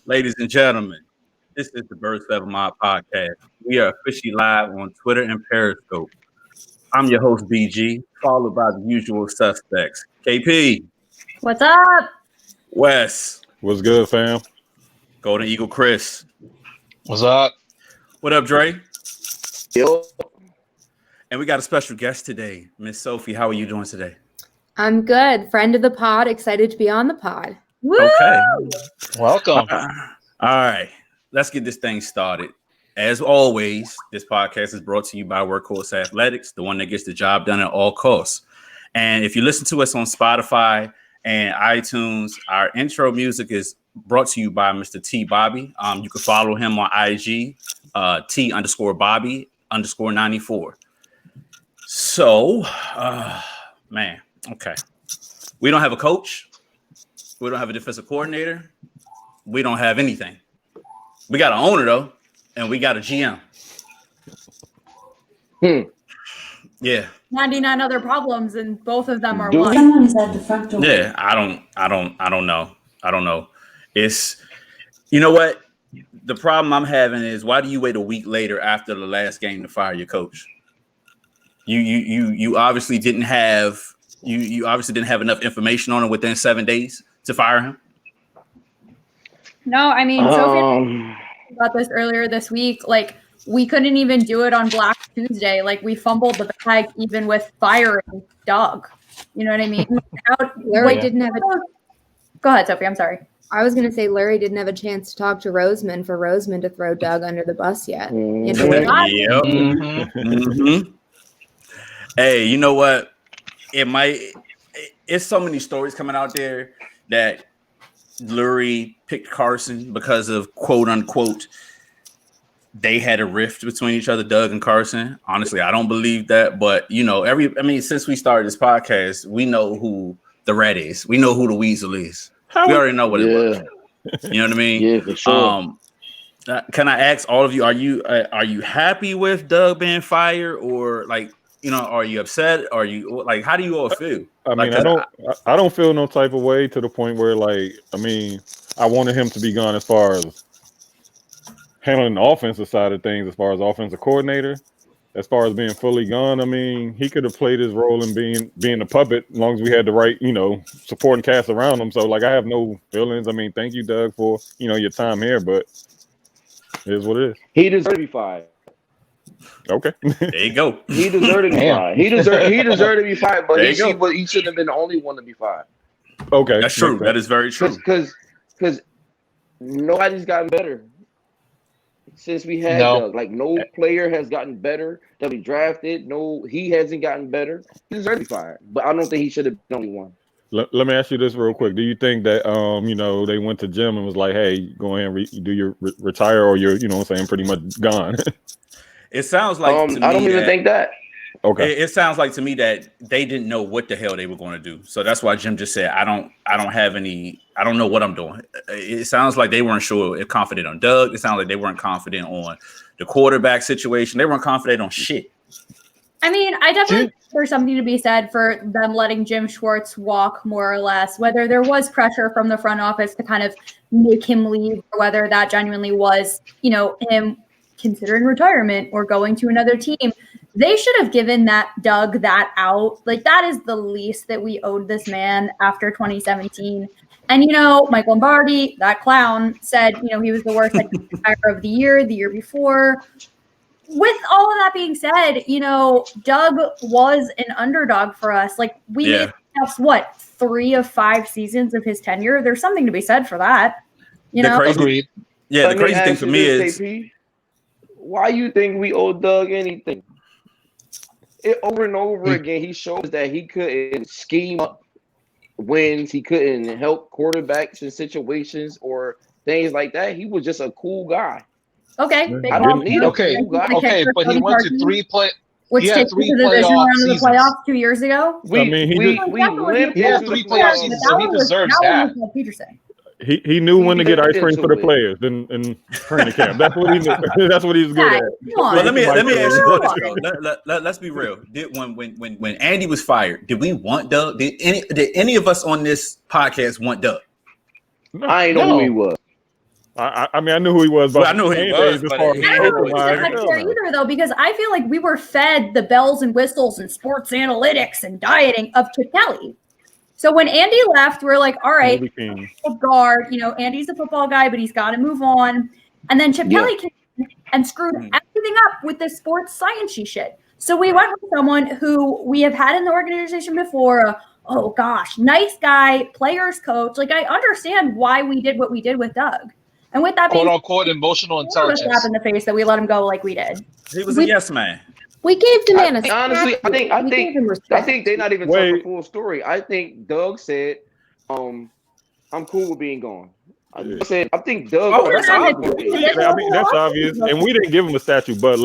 Ladies and gentlemen, this is the Birds Feather Mob podcast. We are officially live on Twitter and Periscope. I'm your host, BG, followed by the usual suspects. KP, What's up? Wes, What's good, fam? Golden Eagle Chris. What's up? What up, Dre? Yo. And we got a special guest today, Miss Sophie. How are you doing today? I'm good. Friend of the pod. Excited to be on the pod. Woo! Okay. Welcome. All right. Let's get this thing started. As always, this podcast is brought to you by Workhorse Athletics, the one that gets the job done at all costs. And if you listen to us on Spotify and iTunes, our intro music is brought to you by Mr. T Bobby. You can follow him on IG, T_Bobby_94. So, man, okay. We don't have a coach. We don't have a defensive coordinator. We don't have anything. We got an owner, though, and we got a GM. Yeah. 99 other problems, and both of them are Dude. one. Someone's at the front door. Yeah, I don't know. It's, you know what? The problem I'm having is, why do you wait a week later after the last game to fire your coach? You obviously didn't have enough information on him within 7 days to fire him. No, I mean, Sophie about this earlier this week. Like, we couldn't even do it on Black Tuesday. Like, we fumbled the bag even with firing Doug. You know what I mean? Larry didn't have a. Go ahead, Sophie. I'm sorry. I was gonna say Larry didn't have a chance to talk to Roseman for Roseman to throw Doug under the bus yet. Yep. Hey, you know what? It's so many stories coming out there that Lurie picked Carson because of quote unquote they had a rift between each other, Doug and Carson. Honestly, I don't believe that, but you know, since we started this podcast, we know who the rat is. We know who the weasel is. We already know what it was. You know what I mean? Yeah, for sure. Can I ask all of you, are you happy with Doug being fired, or like, you know, are you upset? Are you like, how do you all feel? I mean, I don't feel no type of way to the point where, like, I mean, I wanted him to be gone as far as handling the offensive side of things, as far as offensive coordinator. As far as being fully gone, I mean, he could have played his role in being a puppet as long as we had the right, you know, supporting cast around him. So, like, I have no feelings. I mean, thank you, Doug, for, you know, your time here, but it is what it is. He deserved to be fired. Okay. There you go. He deserved to be fired. He deserved to be fired, but he shouldn't have been the only one to be fired. Okay. That's true. That is very true. Because nobody's gotten better since we had Doug. Like, no player has gotten better that we drafted. No, he hasn't gotten better. He deserves to be fired, but I don't think he should have been the only one. Let me ask you this real quick. Do you think that you know, they went to Jim and was like, "Hey, go ahead and do your retire, or you're, you know what I'm saying, pretty much gone"? It sounds like to me I don't even think that. Okay. It sounds like to me that they didn't know what the hell they were going to do. So that's why Jim just said, I don't know what I'm doing. It sounds like they weren't sure, confident on Doug. It sounds like they weren't confident on the quarterback situation. They weren't confident on shit. I mean, I definitely think there's something to be said for them letting Jim Schwartz walk, more or less, whether there was pressure from the front office to kind of make him leave, or whether that genuinely was, you know, him considering retirement or going to another team. They should have given Doug that out. Like, that is the least that we owed this man after 2017. And, you know, Mike Lombardi, that clown, said, you know, he was the worst hire of the year before. With all of that being said, you know, Doug was an underdog for us. Like, we made what, 3 of 5 seasons of his tenure? There's something to be said for that. You know? Agreed. Yeah, the crazy thing for me is, why you think we owe Doug anything? Over and over again, he shows that he couldn't scheme up wins. He couldn't help quarterbacks in situations or things like that. He was just a cool guy. Okay. I don't need a okay, cool guy. okay, but he went to 3 play. Which He had takes 3 to the division playoff round of the seasons. playoffs 2 years ago. We limped He had into 3 the playoff playoffs. seasons, so he deserves that. Peterson. He knew when to get ice cream for the Into it. players in training camp. That's what he knew. That's what he was good at. Come on. well, let me ask you this, Come though. Let's be real. When Andy was fired, did we want Doug? Did any of us on this podcast want Doug? I ain't know who he was. I mean, I knew who he was, but Well, I knew who he was, but I don't know if that's fair either, though, because I feel like we were fed the bells and whistles and sports analytics and dieting of Chip Kelly. So when Andy left, we're like, all right, guard. You know, Andy's a football guy, but he's got to move on. And then Chip Kelly came and screwed everything up with this sports science-y shit. So we went with someone who we have had in the organization before. Oh gosh, nice guy, players coach. Like I understand why we did what we did with Doug. And with that being quote unquote emotional intelligence, slap in the face that we let him go like we did. He was a yes man. We gave the man a honestly, I think they're not even telling the full story. I think Doug said, "I'm cool with being gone." I think Doug. Oh, that's obvious. I mean, that's obvious, and we didn't give him a statue. Bud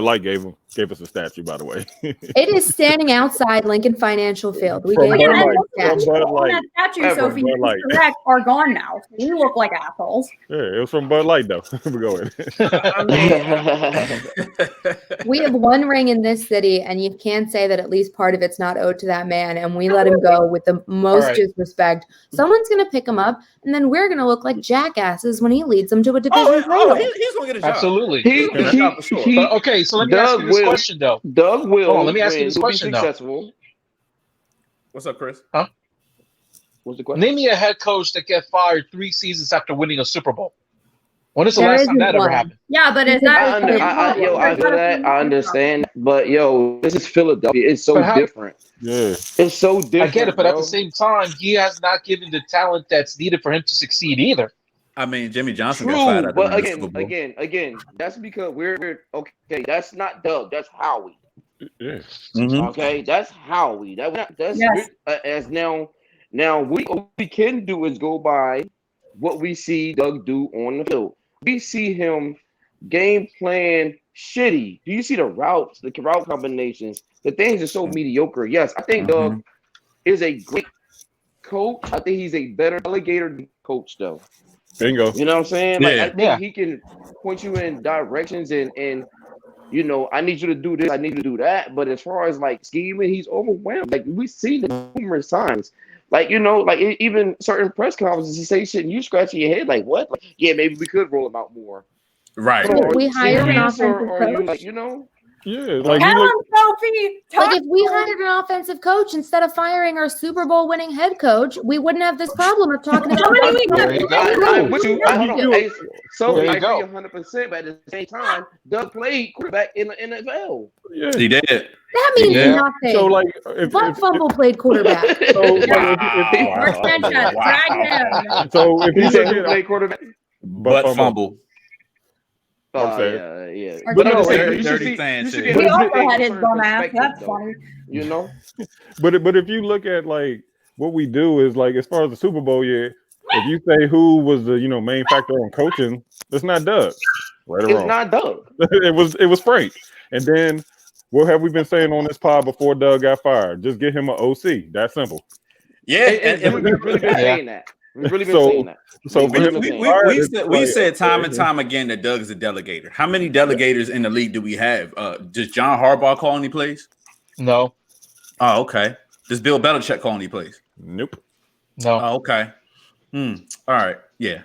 Light gave us a statue, by the way. It is standing outside Lincoln Financial Field. We gave him a statue. That statue, Sophie, is correct, are gone now. We look like assholes. Yeah, it was from Bud Light, though. Go ahead. We have one ring in this city, and you can't say that at least part of it's not owed to that man. And we let him go with the most disrespect. Someone's going to pick him up, and then we're going to look like jackasses when he leads them to a division title. He's going to get a job. Absolutely. Okay, so let me ask you this question, though. Doug will. Hold on, let me ask you this question, though. What's up, Chris? Huh? What's the question? Name me a head coach that get fired 3 seasons after winning a Super Bowl. When is the last time that ever happened? Yeah, but is that? I feel that. I understand. But this is Philadelphia. It's so different. Yeah, it's so different. I get it, but at the same time, he has not given the talent that's needed for him to succeed either. I mean, Jimmy Johnson got fired. But again, that's because we're okay. That's not Doug. That's Howie. Yes. Mm-hmm. Okay, that's Howie. That's as now. What we can do is go by what we see Doug do on the field. We see him game plan shitty. Do you see the routes, the route combinations? The things are so mediocre. Yes, I think Doug is a great coach. I think he's a better delegator coach, though. Bingo. You know what I'm saying? Yeah. Like, I think he can point you in directions and you know, I need you to do this, I need you to do that. But as far as like scheming, he's overwhelmed. Like we've seen it numerous times. Like, you know, like even certain press conferences, he say shit and you scratching your head like, what? Like, yeah, maybe we could roll him out more. Right. We hired an offensive coach. Like, you know? Yeah, like Sophie. Like if we hired an offensive coach instead of firing our Super Bowl winning head coach, we wouldn't have this problem of talking about. So I agree 100%, but at the same time, Doug played quarterback in the NFL. Yeah, he did. That means nothing. So like, Butt Fumble played quarterback. So if he he said who played quarterback, Butt Fumble. Yeah. But no, dirty fan shit. We also had his bum ass. That's funny. You know. But if you look at like what we do is like as far as the Super Bowl year, if you say who was the main factor on coaching, it's not Doug. Right or wrong? It's not Doug. it was Frank. And then what have we been saying on this pod before Doug got fired? Just get him an OC. That simple. Yeah, and we've really been saying that. We've really been saying that. So we said time and time again that Doug is a delegator. How many delegators in the league do we have? Does John Harbaugh call any plays? No. Oh, okay. Does Bill Belichick call any plays? Nope. No. Oh, okay. All right. Yeah.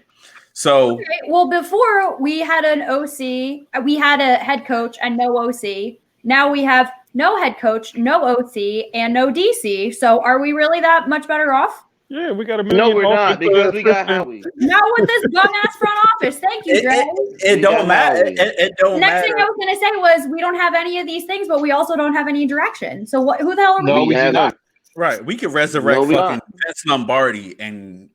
So okay. Well, before we had an OC, we had a head coach and no OC. Now we have no head coach, no OC, and no DC. So are we really that much better off? Yeah, we got a million. No, we're not because we got Howie. Not with this bum-ass front office. Thank you, Dre. It don't matter. It don't matter. Next thing I was going to say was we don't have any of these things, but we also don't have any direction. So who the hell are we? No, we do not. Right. We could resurrect fucking Vince Lombardi and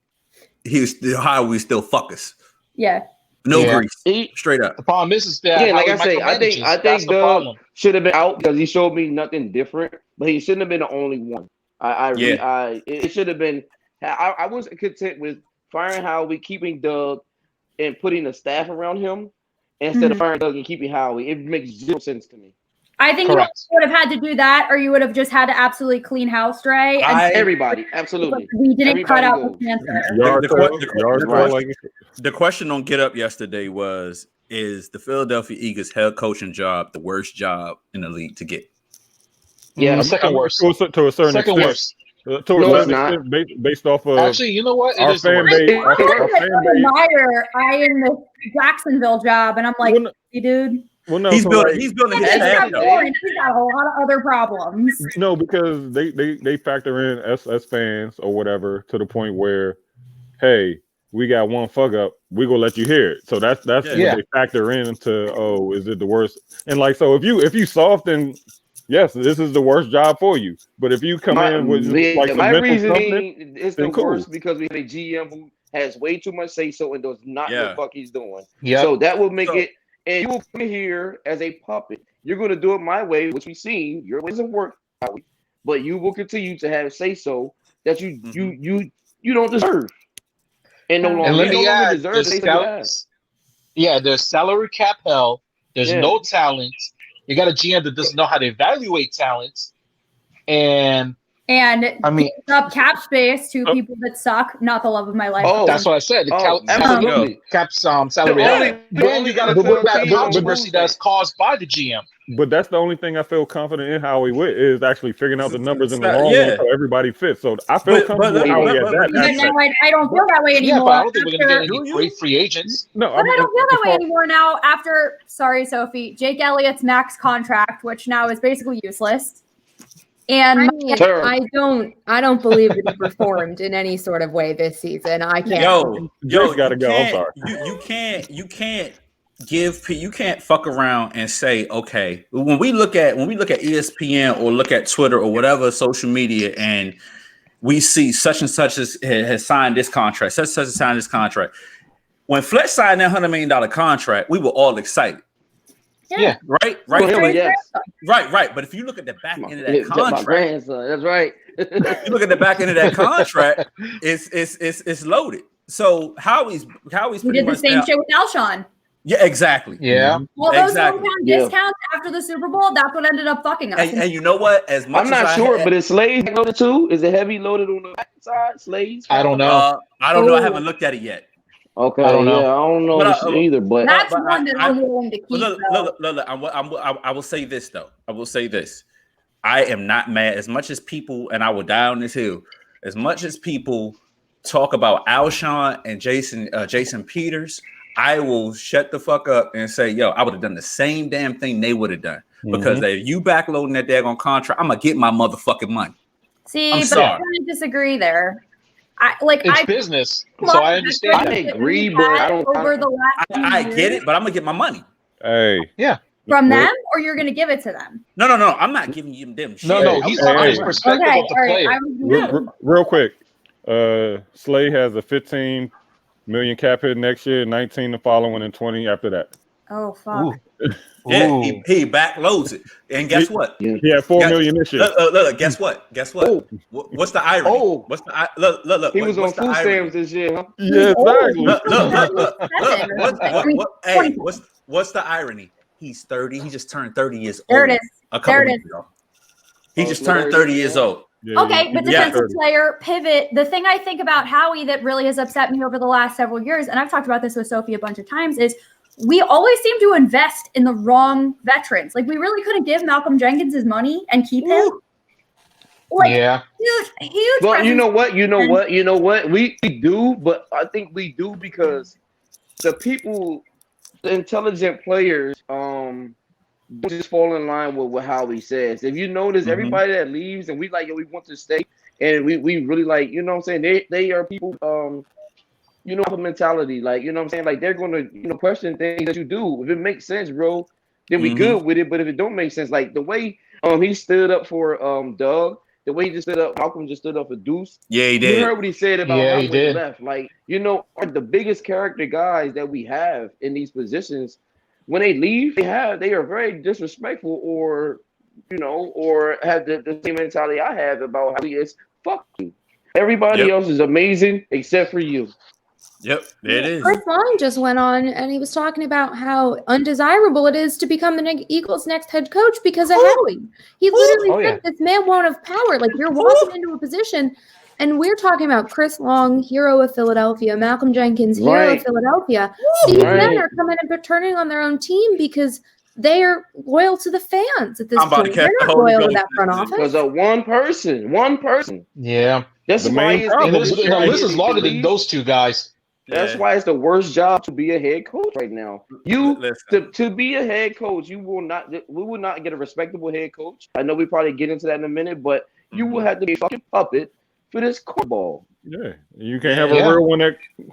Howie still fuck us. Yeah. No grease. Straight up. The problem is that like I say, I think Doug should have been out because he showed me nothing different, but he shouldn't have been the only one. It should have been. I wasn't content with firing Howie, keeping Doug, and putting the staff around him instead of firing Doug and keeping Howie. It makes zero sense to me. I think you would have had to do that, or you would have just had to absolutely clean house, Dre. Everybody, absolutely. We didn't cut out the cancer. The question on Get Up yesterday was, is the Philadelphia Eagles head coaching job the worst job in the league to get? Yeah, the second worst. To a certain second extent. worst. To a No, it's certain not. extent, based off of Actually, you know what? It our is the fan worst. base. Our fan base. Admire I in the Jacksonville job, and I'm like, Well, hey, dude. well, no, He's so building. like, He's building And his he's At the staff end of got the though. day- he's got a lot of other problems. no, because they factor in us fans or whatever to the point where, hey, we got one fuck up, we gonna let you hear it. So that's Yeah. what they factor into. Oh, is it the worst? And like, so if you soft, then yes, this is the worst job for you. But if you come in with like some my mental reasoning toughness, is the then cool. worst because we have a GM who has way too much say so and does not know Yeah. what the fuck he's doing. Yep. So that will make So- it, and you will come here as a puppet. You're going to do it my way, which we've seen. Your ways of work, but you will continue to have say so that you don't deserve, and no And longer And let you me no longer add, deserve the say so you have. there's salary cap hell. There's Yeah. no talent. You got a GM that doesn't know how to evaluate talents. And And I mean, up cap space to people that suck. Not the love of my life. Oh, that's what I said. The Oh, cap, absolutely. cap salary. The only- hell. the And only you got to NFL put that team on controversy the that's caused by the GM. But that's the only thing I feel confident in Howie with is actually figuring out the numbers in the long Yeah. run so everybody fits. So I feel comfortable with Howie at that. But now aspect. I don't feel that way Yeah, anymore. but I don't think we're going to get after- any great free agents. No, But I don't feel that way anymore now after, sorry, Sophie, Jake Elliott's max contract, which now is basically useless. And I mean, Terrible. I don't believe that he performed in any sort of way this season. I can't. Yo, Jake's gotta you go. I'm can't- sorry. You can't fuck around and say, okay, when we look at ESPN or look at Twitter or whatever social media, and we see such and such has signed this contract, such and such has signed this contract. When Fletch signed that $100 million contract, we were all excited. Yeah. Right. Yes. Right. But if you look at the back end of that My contract, grandson. That's right. you look at the back end of that contract, it's loaded. So Howie's we pretty did the much same now- shit with Alshon. Yeah, exactly. Yeah. All those Exactly. hometown Yeah. discounts after the Super Bowl, that's what ended up fucking us. And you know what? As much I'm not as sure, I but is Slade's loaded too? Is it heavy loaded on the backside? Slade's? I don't know. I don't know. I haven't looked at it yet. Okay, I don't know. Yeah, I don't know But, either, but that's but one that I'm willing to keep. Look, I will say this though. I will say this. I am not mad as much as people, and I will die on this hill. As much as people talk about Alshon and Jason Peters, I will shut the fuck up and say, yo, I would have done the same damn thing they would have done. Because if you backloading that daggone contract, I'm gonna get my motherfucking money. See, I'm but sorry. I kind of disagree there. It's business, so I understand. I agree, but I don't. Over the last I few get years it, but I'm gonna get my money. Hey. Yeah. from Well, them, or you're going to give it to them. No, I'm not giving you them shit. No, he's talking about his perspective Okay, of the all right. player. Real quick, Slay has a 15 million cap hit next year, 19 the following, and 20 after that. Oh fuck. Yeah, he backloads it, and guess what? He had 4 million this year. Look, guess what? Oh. What's the irony? Oh. What's the look? He was on what's the food irony? stamps this year, huh? Yeah, exactly. What's the irony? He's 30. He just turned 30 years old. There it is. A couple There it weeks ago. He Oh, just so turned 30 years old. Yeah, Okay, he but just defensive 30. player, pivot. The thing I think about Howie that really has upset me over the last several years, and I've talked about this with Sophie a bunch of times, is we always seem to invest in the wrong veterans. Like, we really couldn't give Malcolm Jenkins his money and keep him. Like, huge. Well, you presence. know what? We do, but I think we do because the people, the intelligent players, just fall in line with how he says. If you notice, everybody that leaves and we want to stay, and we really like, you know what I'm saying? They are people, have a mentality, like, you know what I'm saying? Like, they're going to, question things that you do. If it makes sense, bro, then we good with it. But if it don't make sense, like the way he stood up for Doug, the way he just stood up, Malcolm just stood up for Duce. Yeah, he did. You heard what he said about Yeah, how he he did. left. Like, are the biggest character guys that we have in these positions. When they leave, they are very disrespectful, or have the same mentality I have about how he is. Fuck you. Everybody else is amazing except for you. Yep, there it is. Chris Long just went on and he was talking about how undesirable it is to become the Eagles' next head coach because of Howie. He literally said this man won't have power. Like, you're walking into a position, and we're talking about Chris Long, hero of Philadelphia, Malcolm Jenkins, hero of Philadelphia. These men are coming and turning on their own team because they are loyal to the fans at this I'm about to point. catch They're the not Holy loyal to Ghost that front this office. Because of one person. Yeah. That's The why main it's problem And is the list is longer than those two guys. That's Yeah. why it's the worst job to be a head coach right now. Listen. To be a head coach, we will not get a respectable head coach. I know we probably get into that in a minute, but you will have to be a fucking puppet for this ball. Yeah, you can't have Yeah. a real one that. Yeah,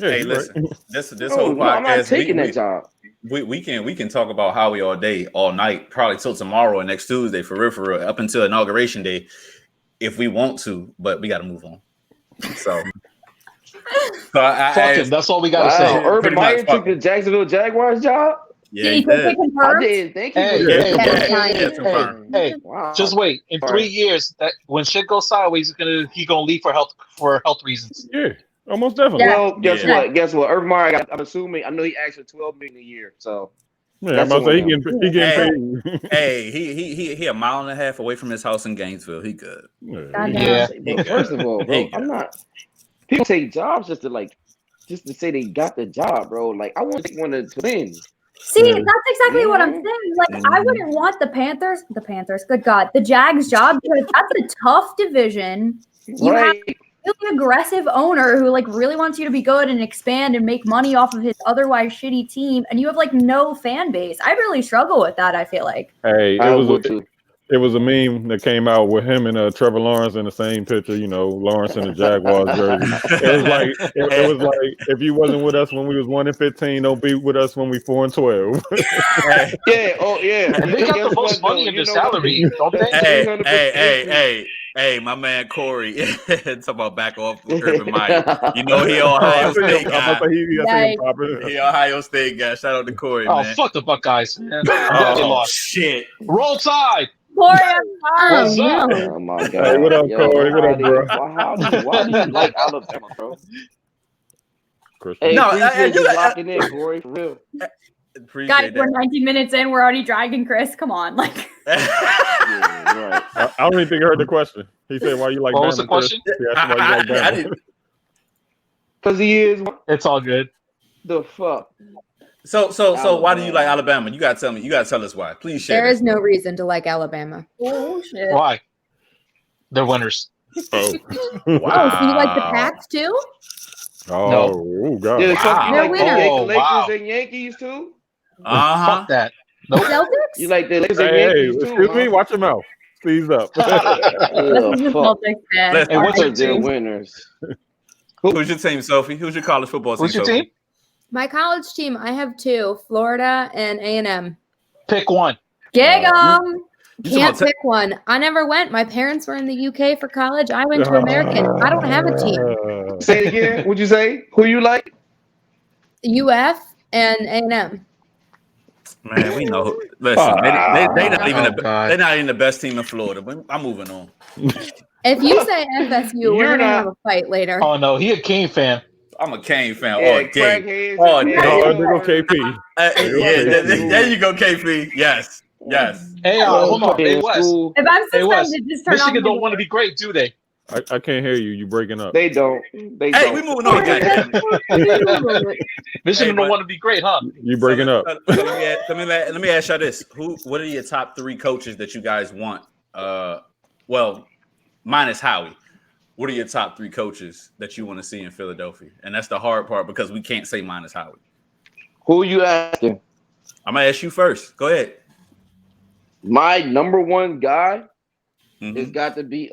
Hey, you're listen. right. This No, whole I'm not podcast, taking that job. we can talk about Howie all day, all night, probably till tomorrow and next Tuesday for real, up until inauguration day, if we want to. But we got to move on. So Fuck him. That's all we gotta Wow, say. Urban Pretty Meyer much, took fuck the him. Jacksonville Jaguars job. Yeah, Did he he take did. it confirmed? I didn't think he Hey, was. hey, hey, Wow. just wait. In 3 years, that when shit goes sideways, he's gonna leave for health reasons. Yeah, almost definitely. Yeah. Well, guess Yeah. what? Guess what? Urban Meyer, I'm assuming. I know he asked for $12 million a year. So Yeah, I'm about to say he getting paid. Hey, he a mile and a half away from his house in Gainesville. He good. Yeah. But first of all, bro, He I'm good. not. People take jobs just to say they got the job, bro. Like I want to take one to win. See, Yeah. that's exactly what I'm saying. Like, I wouldn't want the Panthers, good God, the Jags job, because that's a tough division. You have Right? a really aggressive owner who like really wants you to be good and expand and make money off of his otherwise shitty team, and you have like no fan base. I really struggle with that, I feel like. Hey, I would too. it was a meme that came out with him and Trevor Lawrence in the same picture. You know, Lawrence in the Jaguars jersey. It was like if you wasn't with us when we was 1-15, don't be with us when we 4-12. Yeah. Oh yeah. And they got the most money in their salary, don't they? Hey, my man Corey, talk about back off Urban Meyer. You know he Ohio State guy. He Ohio State guy. Shout out to Corey, Oh, man. fuck the Buckeyes, man. I'm glad they lost. Shit. Roll Tide. Corey, What's up? Oh my God. Hey, what up, Corey? What up, bro? Why do you like Alabama, bro? Christian. Hey, No, appreciate you you got- locking in, Corey, for real. Appreciate guys, we're that. 19 minutes in. We're already dragging Chris. Come on, like. Yeah, right. I don't even think I heard the question. He said, "Why you like?" What was Bama, the question? Chris? He asked him why you like I Bama. didn't- Because he is It's all good. the fuck. So why do you like Alabama? You gotta tell me. You gotta tell us why. Please share. There is no reason to like Alabama. Oh shit. Why? They're winners. Oh, Oh, so you like the Wow. Pats too? oh God! Yeah, Wow. fuck, you like Oh, the Lakers wow. and Yankees too? Fuck that. Nope. Celtics? You like the Lakers and Hey, Yankees too? excuse me. Watch your mouth. Squeeze up. This is the Fuck. Celtics fan. Listen, Hey, what's All your right. They're team? winners. Who's your team, Sophie? Who's your college football team? Who's your Sophie? team? My college team, I have two: Florida and A&M. Pick one. Gig 'em. You Can't talking pick one. I never went. My parents were in the UK for college. I went to American. I don't have a team. Say it again. What'd you say? Who you like? UF and A&M. Man, we know. Listen, they not even God. they're not even the best team in Florida. But I'm moving on. If you say FSU, we're You're gonna not- have a fight later. Oh no, he a King fan. I'm a Kane fan. Yeah, Oh, day. crackheads. Oh, and- day. No, there go KP. There you go, KP. Yes. Hey, hold on. Hey, in Wes. school. If I'm Hey, Wes. suspended, just turn Michigan on don't want to be great, do they? I can't hear you. You breaking up. They don't. They Hey, don't. we moving on. Goddamn it. Michigan but- don't want to be great, huh? You breaking up. So let me ask y'all this: What are your top 3 coaches that you guys want? Well, minus Howie. What are your top 3 coaches that you want to see in Philadelphia? And that's the hard part because we can't say minus Howie. Who you asking? I'm gonna ask you first. Go ahead. My number one guy Mhm. has got to be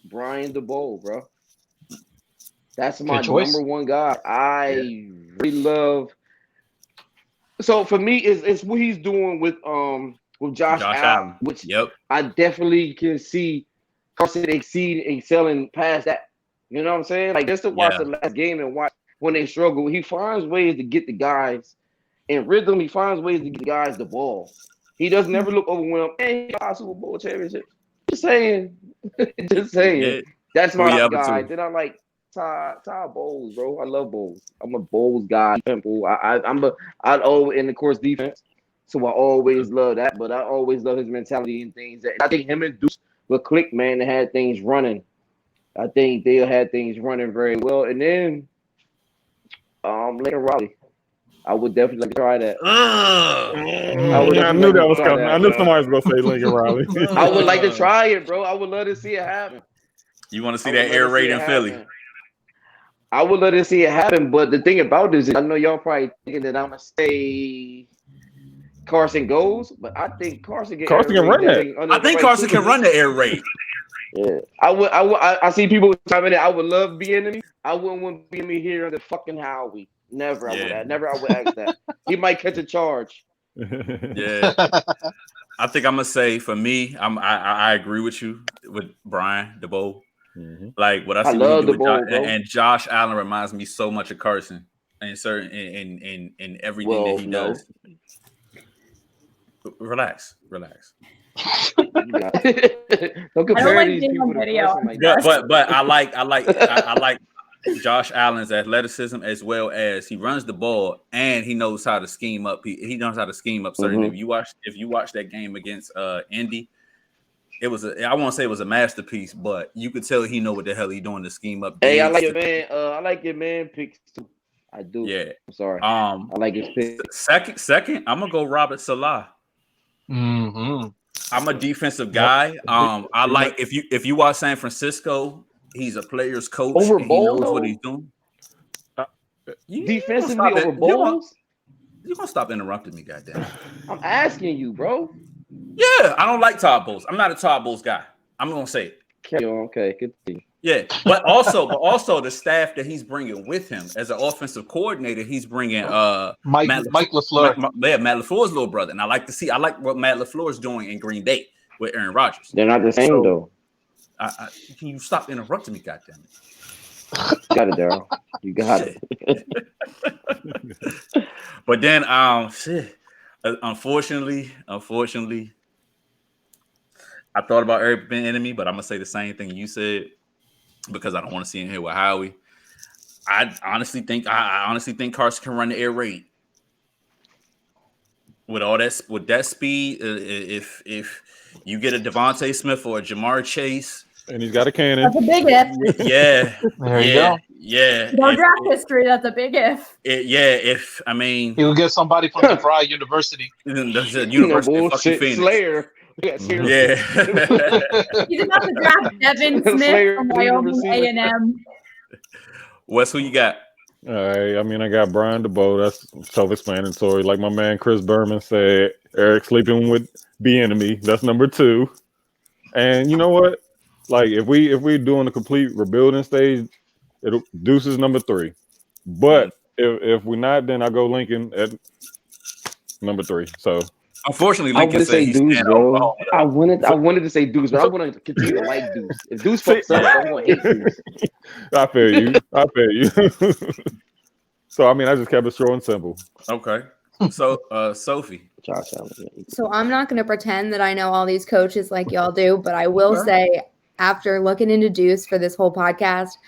Brian DeBoer, bro. That's my Good choice. number one guy. I really love. So for me, it's what he's doing with Josh Allen, Allen. which Yep. I definitely can see Carson excelling past that. You know what I'm saying? Like just to watch Yeah. the last game and watch when they struggle, he finds ways to get the guys in rhythm. He finds ways to get the guys the ball. He doesn't never look overwhelmed. Hey, he got Super Bowl championship. Just saying. Just saying. Yeah. That's my Who you up guy. to? Then I like Ty Bowles, bro. I love Bowles. I'm a Bowles guy. Simple. I'd always, and of course defense. So I always love that. But I always love his mentality and things. That I think him and Duce will click, man. They had things running. I think they had things running very well. And then Lincoln Riley. I would definitely try that. I knew that was coming. I knew somebody was gonna say Lincoln Riley. I would like to try it, bro. I would love to see it happen. You want to see that air raid in Philly? I would love to see it happen, but the thing about this is, I know y'all probably thinking that I'm gonna say Carson goes, but I think Carson can run that. I think Carson can run the air raid. Yeah, I see people chiming in. I would love Bieniemy. I wouldn't want Bieniemy here under fucking Howie. Never. I would ask that. He might catch a charge. Yeah. I think I'm gonna say for me, I agree with you with Brian DeBow. Mm-hmm. Like what I see love with and Josh Allen reminds me so much of Carson in certain in everything that he does. Relax. Don't compare these people to Carson like that. But I like Josh Allen's athleticism as well as he runs the ball and he knows how to scheme up. He knows how to scheme up certain. Mm-hmm. If you watch that game against Indy, I won't say it was a masterpiece, but you could tell he know what the hell he doing to scheme up. Hey, I like your man. I like your man picks too. I do. Yeah. I'm sorry. I like his pick. Second, I'm gonna go Robert Salah. Mm-hmm. I'm a defensive guy. I like if you watch San Francisco, he's a player's coach. Over and Bowles, he knows what he's doing. Defensively over Bowles? You're gonna stop interrupting me, goddamn. I'm asking you, bro. Yeah, I don't like Todd Bowles. I'm not a Todd Bowles guy. I'm gonna say it. Okay, good thing. Yeah, but also the staff that he's bringing with him as an offensive coordinator, he's bringing Mike LaFleur. Matt LaFleur's little brother, and I like what Matt LaFleur is doing in Green Bay with Aaron Rodgers. They're not the same though. Can you stop interrupting me, goddamn it? You got it, Daryl. You got it. But then, unfortunately, I thought about Eric Bieniemy, but I'm gonna say the same thing you said because I don't want to see him here with Howie. I honestly think Carson can run the air raid with that speed. If you get a Devontae Smith or a Jamar Chase, and he's got a cannon. That's a big if. Yeah, there you go. Yeah, no draft history. That's a big if. He'll get somebody from DeVry University. The University of fucking Phoenix. Slayer. Yeah. He's about to draft Devin Smith from Wyoming A&M. Wes, who you got? All right. I mean, I got Brian DeBow. That's self-explanatory. Like my man Chris Berman said, Eric sleeping with Bieniemy. That's number 2. And you know what? Like if we're doing a complete rebuilding stage, Duce is number 3. But if we're not, then I go Lincoln at number 3. So. Unfortunately, Lincoln said Duce, bro. I wanted to say Duce, but I want to continue to like Duce. If Duce fucks up, I'm going to hate Duce. I feel you. So, I mean, I just kept it short and simple. Okay. So, Sophie. So, I'm not going to pretend that I know all these coaches like y'all do, but I will say, after looking into Duce for this whole podcast,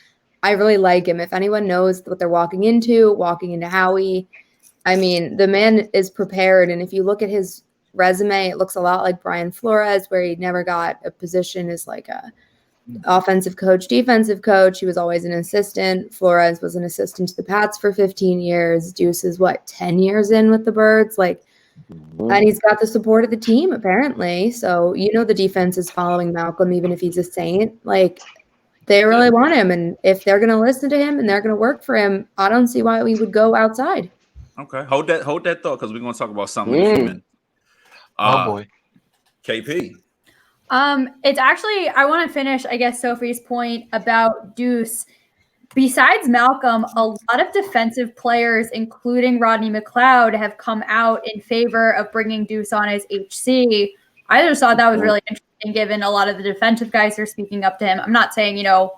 I really like him. If anyone knows what they're walking into Howie, I mean, the man is prepared. And if you look at his resume, it looks a lot like Brian Flores, where he never got a position as like a offensive coach, defensive coach. He was always an assistant. Flores was an assistant to the Pats for 15 years. Duce is 10 years in with the Birds? And he's got the support of the team, apparently. So, the defense is following Malcolm, even if he's a Saint. They really want him. And if they're going to listen to him and they're going to work for him, I don't see why we would go outside. Okay, hold that thought because we're going to talk about something in a few minutes. Oh boy, KP. It's actually I want to finish, I guess, Sophie's point about Duce. Besides Malcolm, a lot of defensive players, including Rodney McLeod, have come out in favor of bringing Duce on as HC. I just thought that was really interesting, given a lot of the defensive guys are speaking up to him. I'm not saying the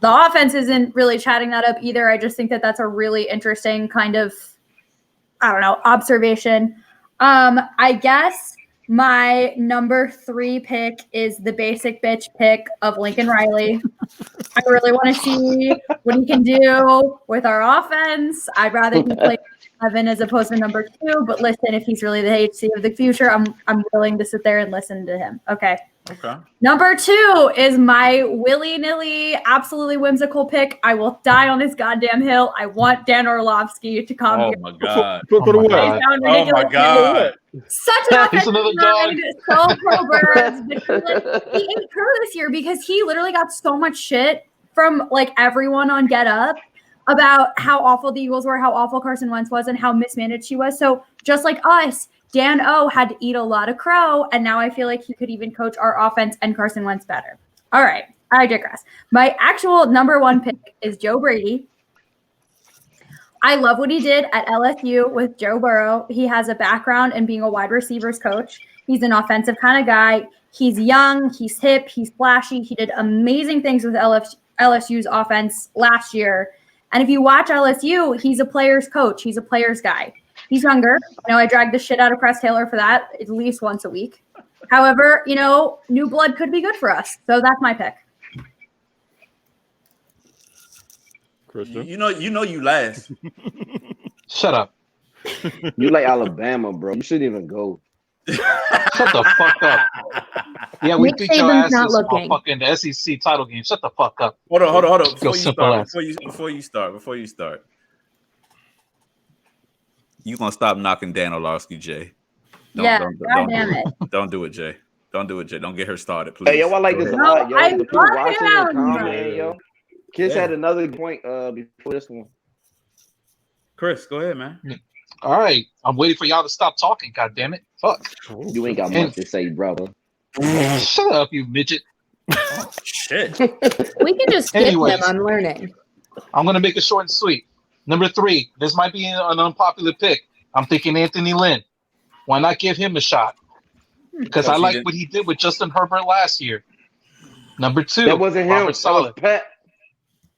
offense isn't really chatting that up either. I just think that that's a really interesting kind of, observation. I guess my number 3 pick is the basic bitch pick of Lincoln Riley. I really want to see what he can do with our offense. I'd rather he play 11 as opposed to number 2. But listen, if he's really the HC of the future, I'm willing to sit there and listen to him. Okay. Okay. Number 2 is my willy-nilly, absolutely whimsical pick. I will die on this goddamn hill. I want Dan Orlovsky to come. Oh my god. For the what? I sound Oh my ridiculous. god. Such an He's another offensive mind, so pro-birds. But he ate crow this year because he literally got so much shit from like everyone on Get Up about how awful the Eagles were, how awful Carson Wentz was, and how mismanaged he was. So just like us, Dan O had to eat a lot of crow, and now I feel like he could even coach our offense and Carson Wentz better. All right, I digress. My actual number 1 pick is Joe Brady. I love what he did at LSU with Joe Burrow. He has a background in being a wide receivers coach. He's an offensive kind of guy. He's young, he's hip, he's flashy. He did amazing things with LSU's offense last year. And if you watch LSU, he's a player's coach. He's a player's guy. He's younger. I know I drag the shit out of Press Taylor for that at least once a week. However, new blood could be good for us. So that's my pick. Christian. You you last. Shut up. You like Alabama, bro. You shouldn't even go. Shut the fuck up. Yeah, we Nick beat your Saban's asses not on looking. fucking the SEC title game. Shut the fuck up. Hold on. Go simple ass. Before you start. You gonna stop knocking Dan Orlovsky, Jay. God damn it. Don't do it, Jay. Don't do it, Jay. Don't get her started, please. Hey, yo, I like this a No, lot, yo. I'm The people not watching down. and commenting, yo. Kids had another point before this one. Chris, go ahead, man. All right. I'm waiting for y'all to stop talking, god damn it. Fuck. You ain't got much to say, brother. Shut up, you midget. Shit. We can just skip Anyways. him on learning. I'm gonna make it short and sweet. Number 3, this might be an unpopular pick. I'm thinking Anthony Lynn. Why not give him a shot? Because I like what he did with Justin Herbert last year. Number 2, That wasn't him. Robert That was Saleh. Pep.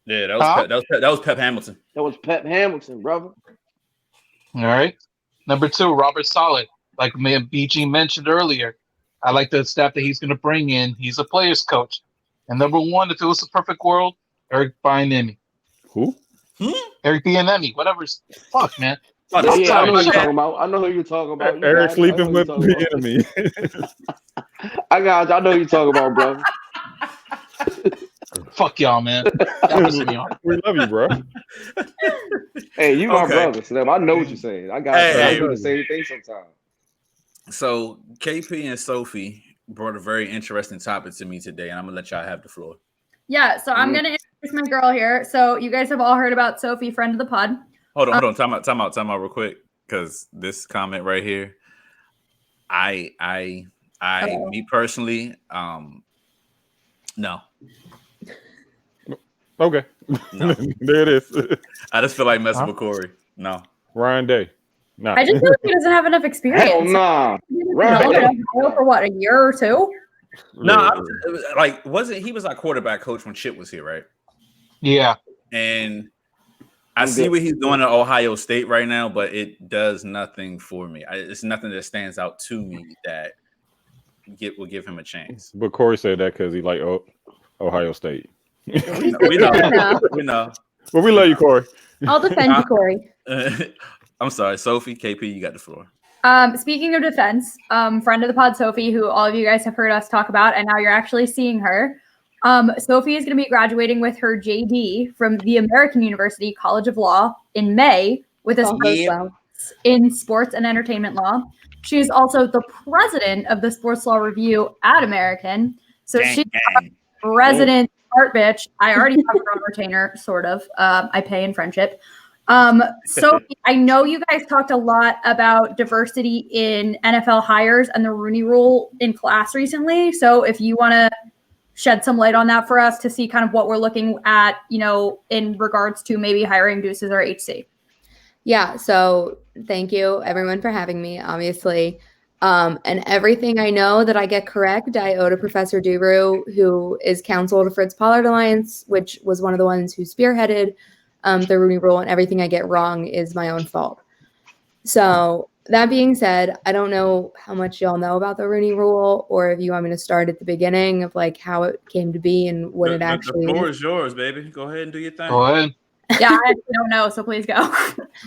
Yeah, that was Huh? that was Pep Hamilton. That was Pep Hamilton, brother. All right. Number 2, Robert Saleh. Like BG mentioned earlier, I like the staff that he's going to bring in. He's a player's coach. And number 1, if it was a perfect world, Eric Bieniemy. Who? Eric Bieniemy, whatever. Fuck, man. Oh, Yeah, that's I know who sorry. you're talking about. I know who you're talking about. You Eric got it. I sleeping know with who you're the talking enemy. about. I got you. I know who you're talking about, brother. Fuck y'all, man. Y'all pissing me off. We love you, bro. Hey, you my Okay. brother, Slim. I know what you're saying. I got Hey, I hey. do the same thing sometimes. So KP and Sophie brought a very interesting topic to me today, and I'm gonna let y'all have the floor. Yeah, so I'm going to introduce my girl here. So you guys have all heard about Sophie, friend of the pod. Hold on. Time out real quick, because this comment right here, me personally, no. Okay. No. There it is. I just feel like messing with Corey. No. Ryan Day. Nah. I just feel like he doesn't have enough experience. Hell nah. He's been Right. in Ohio for what, a year or two? No, he was our quarterback coach when Chip was here, right? Yeah. And I I'm see good. what he's doing at Ohio State right now, but it does nothing for me. It's nothing that stands out to me that will give him a chance. But Corey said that because he like Ohio State. We know. We know. But we love you, Corey. I'll defend you, Corey. I'm sorry, Sophie, KP, you got the floor. Speaking of defense, friend of the pod, Sophie, who all of you guys have heard us talk about, and now you're actually seeing her. Sophie is going to be graduating with her JD from the American University College of Law in May with a specialty in sports and entertainment law. She is also the president of the Sports Law Review at American. So she's a resident art bitch. I already have her on retainer, sort of. I pay in friendship. So I know you guys talked a lot about diversity in NFL hires and the Rooney Rule in class recently. So if you want to shed some light on that for us to see kind of what we're looking at, in regards to maybe hiring Duces or HC. Yeah, so thank you everyone for having me, obviously. And everything I know that I get correct, I owe to Professor Duru, who is counsel to Fritz Pollard Alliance, which was one of the ones who spearheaded the Rooney Rule, and everything I get wrong is my own fault. So that being said, I don't know how much y'all know about the Rooney Rule, or if you want me to start at the beginning of like how it came to be and what it actually The floor is yours, baby. Go ahead and do your thing. Go ahead. Yeah, I actually don't know, so please go.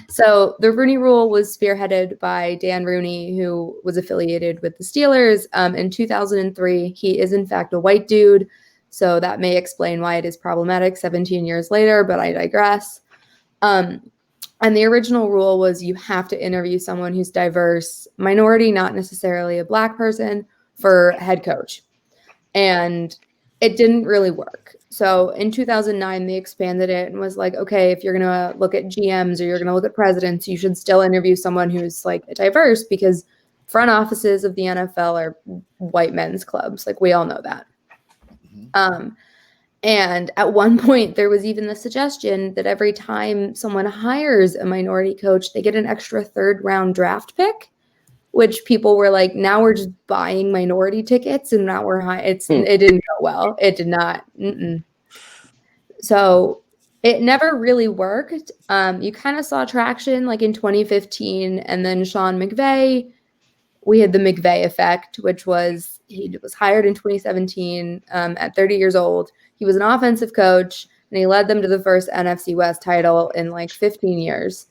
So the Rooney Rule was spearheaded by Dan Rooney, who was affiliated with the Steelers. In 2003, he is in fact a white dude, so that may explain why it is problematic 17 years later, but I digress. And the original rule was you have to interview someone who's diverse, minority, not necessarily a black person, for head coach. And it didn't really work. So in 2009, they expanded it and was like, okay, if you're going to look at GMs or you're going to look at presidents, you should still interview someone who's like diverse, because front offices of the NFL are white men's clubs. Like, we all know that. And at one point, there was even the suggestion that every time someone hires a minority coach, they get an extra third-round draft pick, which people were like, now we're just buying minority tickets, and now we're high. It didn't go well. It did not. So it never really worked. You kind of saw traction like in 2015, and then Sean McVay. We had the McVay effect, which was he was hired in 2017 at 30 years old. He was an offensive coach, and he led them to the first NFC West title in like 15 years.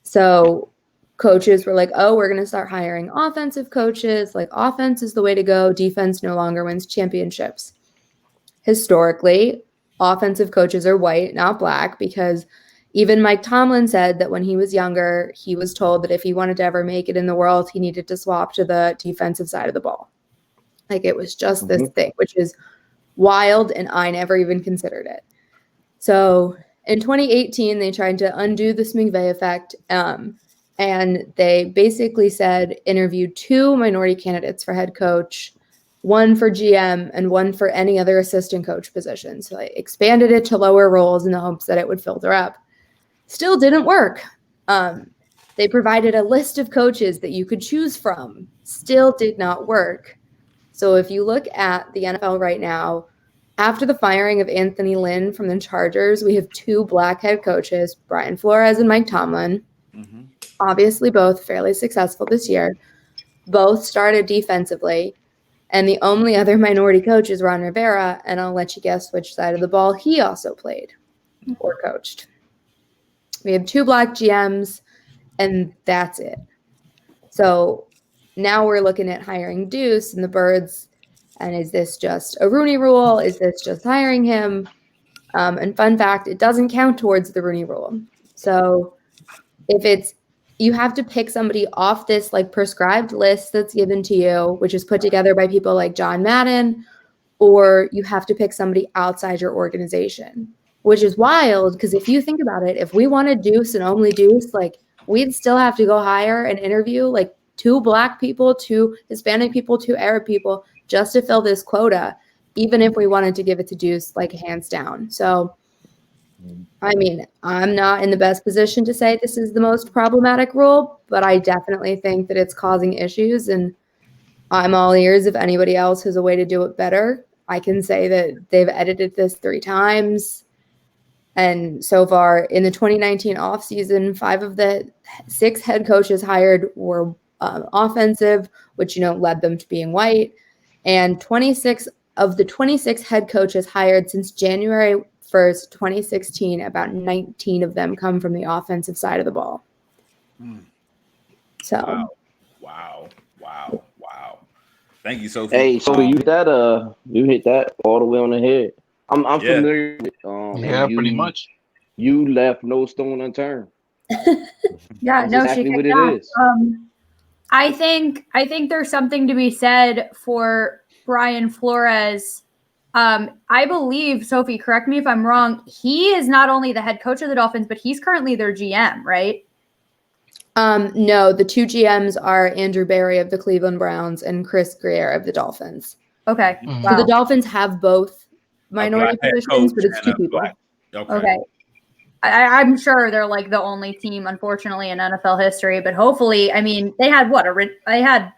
So coaches were like, oh, we're going to start hiring offensive coaches. Like, offense is the way to go. Defense no longer wins championships. Historically, offensive coaches are white, not black, because even Mike Tomlin said that when he was younger, he was told that if he wanted to ever make it in the world, he needed to swap to the defensive side of the ball. Like, it was just this thing, which is wild, and I never even considered it. So in 2018, they tried to undo this McVay effect, and they basically said interview 2 minority candidates for head coach, 1 for GM, and 1 for any other assistant coach position. So they expanded it to lower roles in the hopes that it would filter up. Still didn't work. They provided a list of coaches that you could choose from. Still did not work. So if you look at the NFL right now, after the firing of Anthony Lynn from the Chargers, we have 2 black head coaches, Brian Flores and Mike Tomlin. Obviously, both fairly successful this year. Both started defensively. And the only other minority coach is Ron Rivera, and I'll let you guess which side of the ball he also played or coached. We have 2 black GMs, and that's it. So now we're looking at hiring Duce and the Birds, and is this just a Rooney Rule? Is this just hiring him? And fun fact, it doesn't count towards the Rooney Rule. So if it's, you have to pick somebody off this like prescribed list that's given to you, which is put together by people like John Madden, or you have to pick somebody outside your organization, which is wild, because if you think about it, if we wanted Duce and only Duce, like, we'd still have to go hire and interview like 2 black people, 2 Hispanic people, 2 Arab people just to fill this quota, even if we wanted to give it to Duce, like, hands down. So, I mean, I'm not in the best position to say this is the most problematic rule, but I definitely think that it's causing issues, and I'm all ears if anybody else has a way to do it better. I can say that they've edited this 3 times. And so far in the 2019 offseason, 5 of the 6 head coaches hired were offensive, which, led them to being white. And 26 of the 26 head coaches hired since January 1st, 2016, about 19 of them come from the offensive side of the ball. So, Wow. Thank you, Sophie. Hey, so you hit that all the way on the head. I'm familiar with pretty much. You left no stone unturned. Yeah, That's no, exactly she what did it not. is. I think there's something to be said for Brian Flores. I believe, Sophie, correct me if I'm wrong, he is not only the head coach of the Dolphins, but he's currently their GM, right? No, the 2 GMs are Andrew Berry of the Cleveland Browns and Chris Greer of the Dolphins. Okay. Mhm. So the Dolphins have both minority positions, but it's 2 people. Okay. I'm sure they're like the only team, unfortunately, in NFL history, but hopefully, I mean, they had they had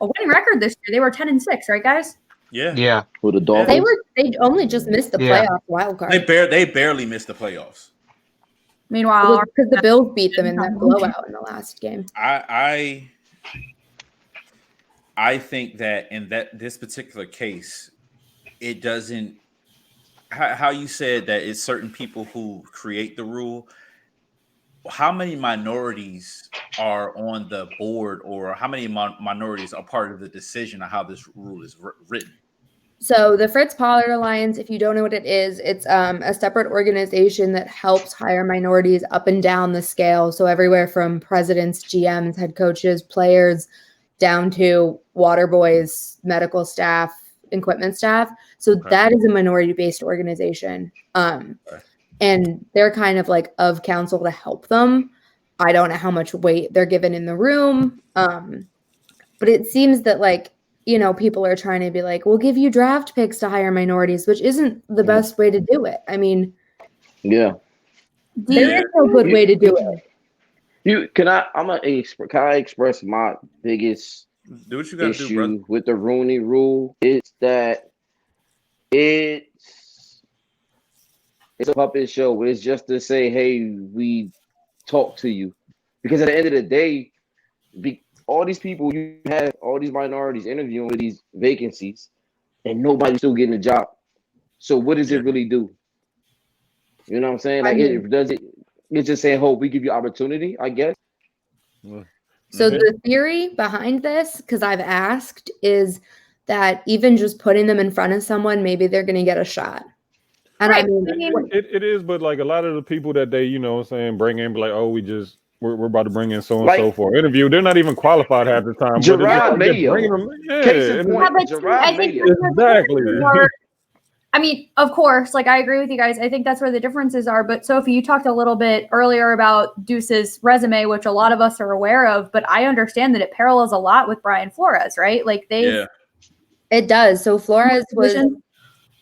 a winning record this year. They were 10-6, right, guys? Yeah. With the Dolphins, They only just missed the playoff wild card. They barely missed the playoffs. Meanwhile, because the Bills beat them in that blowout in the last game. I think that in this particular case, it doesn't. how you said that it's certain people who create the rule. How many minorities are on the board, or how many minorities are part of the decision of how this rule is written? So the Fritz Pollard Alliance, if you don't know what it is, it's a separate organization that helps hire minorities up and down the scale. So everywhere from presidents, GMs, head coaches, players, down to water boys, medical staff, equipment staff. So that is a minority-based organization. And they're kind of like of counsel to help them. I don't know how much weight they're given in the room. But it seems that like, you know, people are trying to be like, we'll give you draft picks to hire minorities, which isn't the best way to do it. I mean, yeah, there is no good way to do it. Can I express my biggest do what you gotta issue do, brother. with the Rooney Rule? It's that it's a puppet show. It's just to say, hey, we talk to you. Because at the end of the day, all these people you have, all these minorities interviewing with these vacancies, and nobody's still getting a job. So what does it really do? You know what I'm saying? Like, it's just saying, "Oh, we give you opportunity," I guess. So the theory behind this, because I've asked, is that even just putting them in front of someone, maybe they're going to get a shot. And I mean, it is, but like a lot of the people that they, you know what I'm saying, bring in, be like, oh, we're about to bring in so and so for an interview. They're not even qualified half the time. Gerard Mayo. Exactly. I mean, of course, like I agree with you guys. I think that's where the differences are. But Sophie, you talked a little bit earlier about Duce's resume, which a lot of us are aware of. But I understand that it parallels a lot with Brian Flores, right? Like it does. So Flores was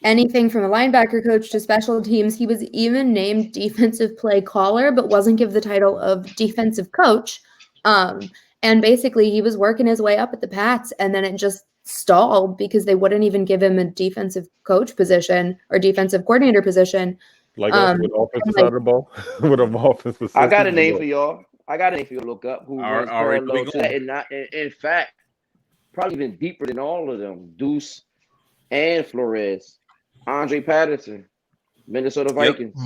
anything from a linebacker coach to special teams. He was even named defensive play caller, but wasn't given the title of defensive coach. And basically he was working his way up at the Pats, and then it just stalled because they wouldn't even give him a defensive coach position or defensive coordinator position. Like with offensive side of the ball, with an offensive. I got a name for y'all. to look up who was parallel to that, and not in fact, probably even deeper than all of them. Duce and Flores, Andre Patterson, Minnesota Vikings,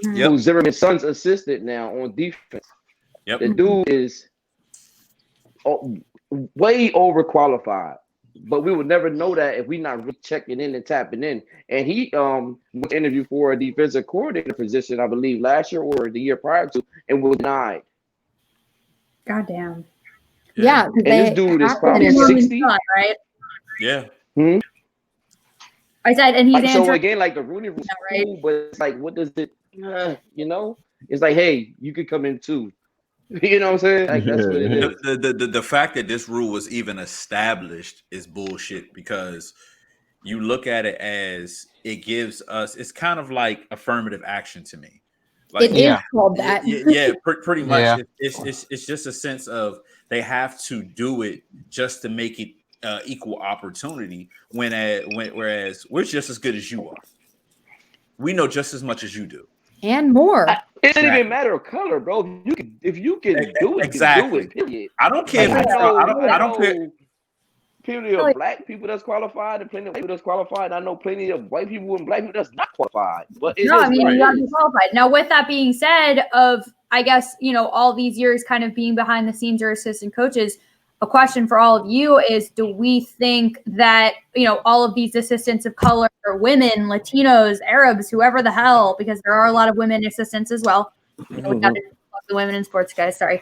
who's Zimmerman's son's assistant now on defense. The dude is way overqualified. But we would never know that if we're not really checking in and tapping in. And he was interviewed for a defensive coordinator position, I believe, last year or the year prior to, and was denied. Goddamn. Yeah. And this dude is probably 60. Right? Yeah. I said, and he's answering. So again, like the Rooney Rule, right? But it's like, what does it, you know? It's like, hey, you could come in too. You know what I'm saying? Like, that's what it is. The fact that this rule was even established is bullshit, because you look at it as it gives us, it's kind of like affirmative action to me. Like, it is called that. Pretty much. Yeah. It's just a sense of they have to do it just to make it equal opportunity. Whereas we're just as good as you are. We know just as much as you do. And more. It doesn't even matter of color, bro. If you can do it, exactly. You can do it, period. I don't care. I don't care. Plenty of black people that's qualified and plenty of people that's qualified. I know plenty of white people and black people that's not qualified. But you gotta be qualified. Now, with that being said, I guess, all these years kind of being behind the scenes or assistant coaches, a question for all of you is, do we think that, all of these assistants of color, women, Latinos, Arabs, whoever the hell, because there are a lot of women assistants as well. We got to love the women in sports, guys. Sorry.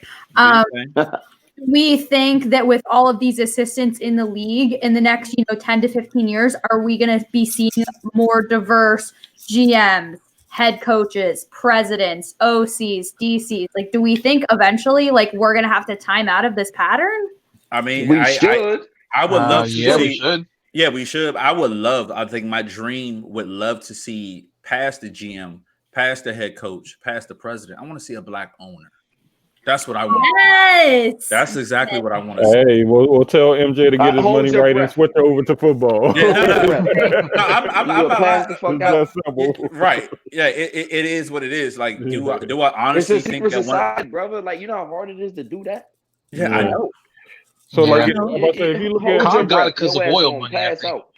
We think that with all of these assistants in the league in the next, 10 to 15 years, are we going to be seeing more diverse GMs, head coaches, presidents, OCs, DCs? Like, do we think eventually, we're going to have to time out of this pattern? I mean, we should. I would love to see. We should. Yeah, we should. I think my dream would love to see past the GM, past the head coach, past the president. I want to see a black owner. That's what I want. Yes. That's exactly what I want to see. Hey, we'll tell MJ to get his money right and switch over to football. Yeah. Pass the fuck out. Right. Yeah, it is what it is. Like, do I honestly think that society, brother? Like, you know how hard it is to do that? Yeah, I know. So, if you look at Con got it because of oil money. Pass out.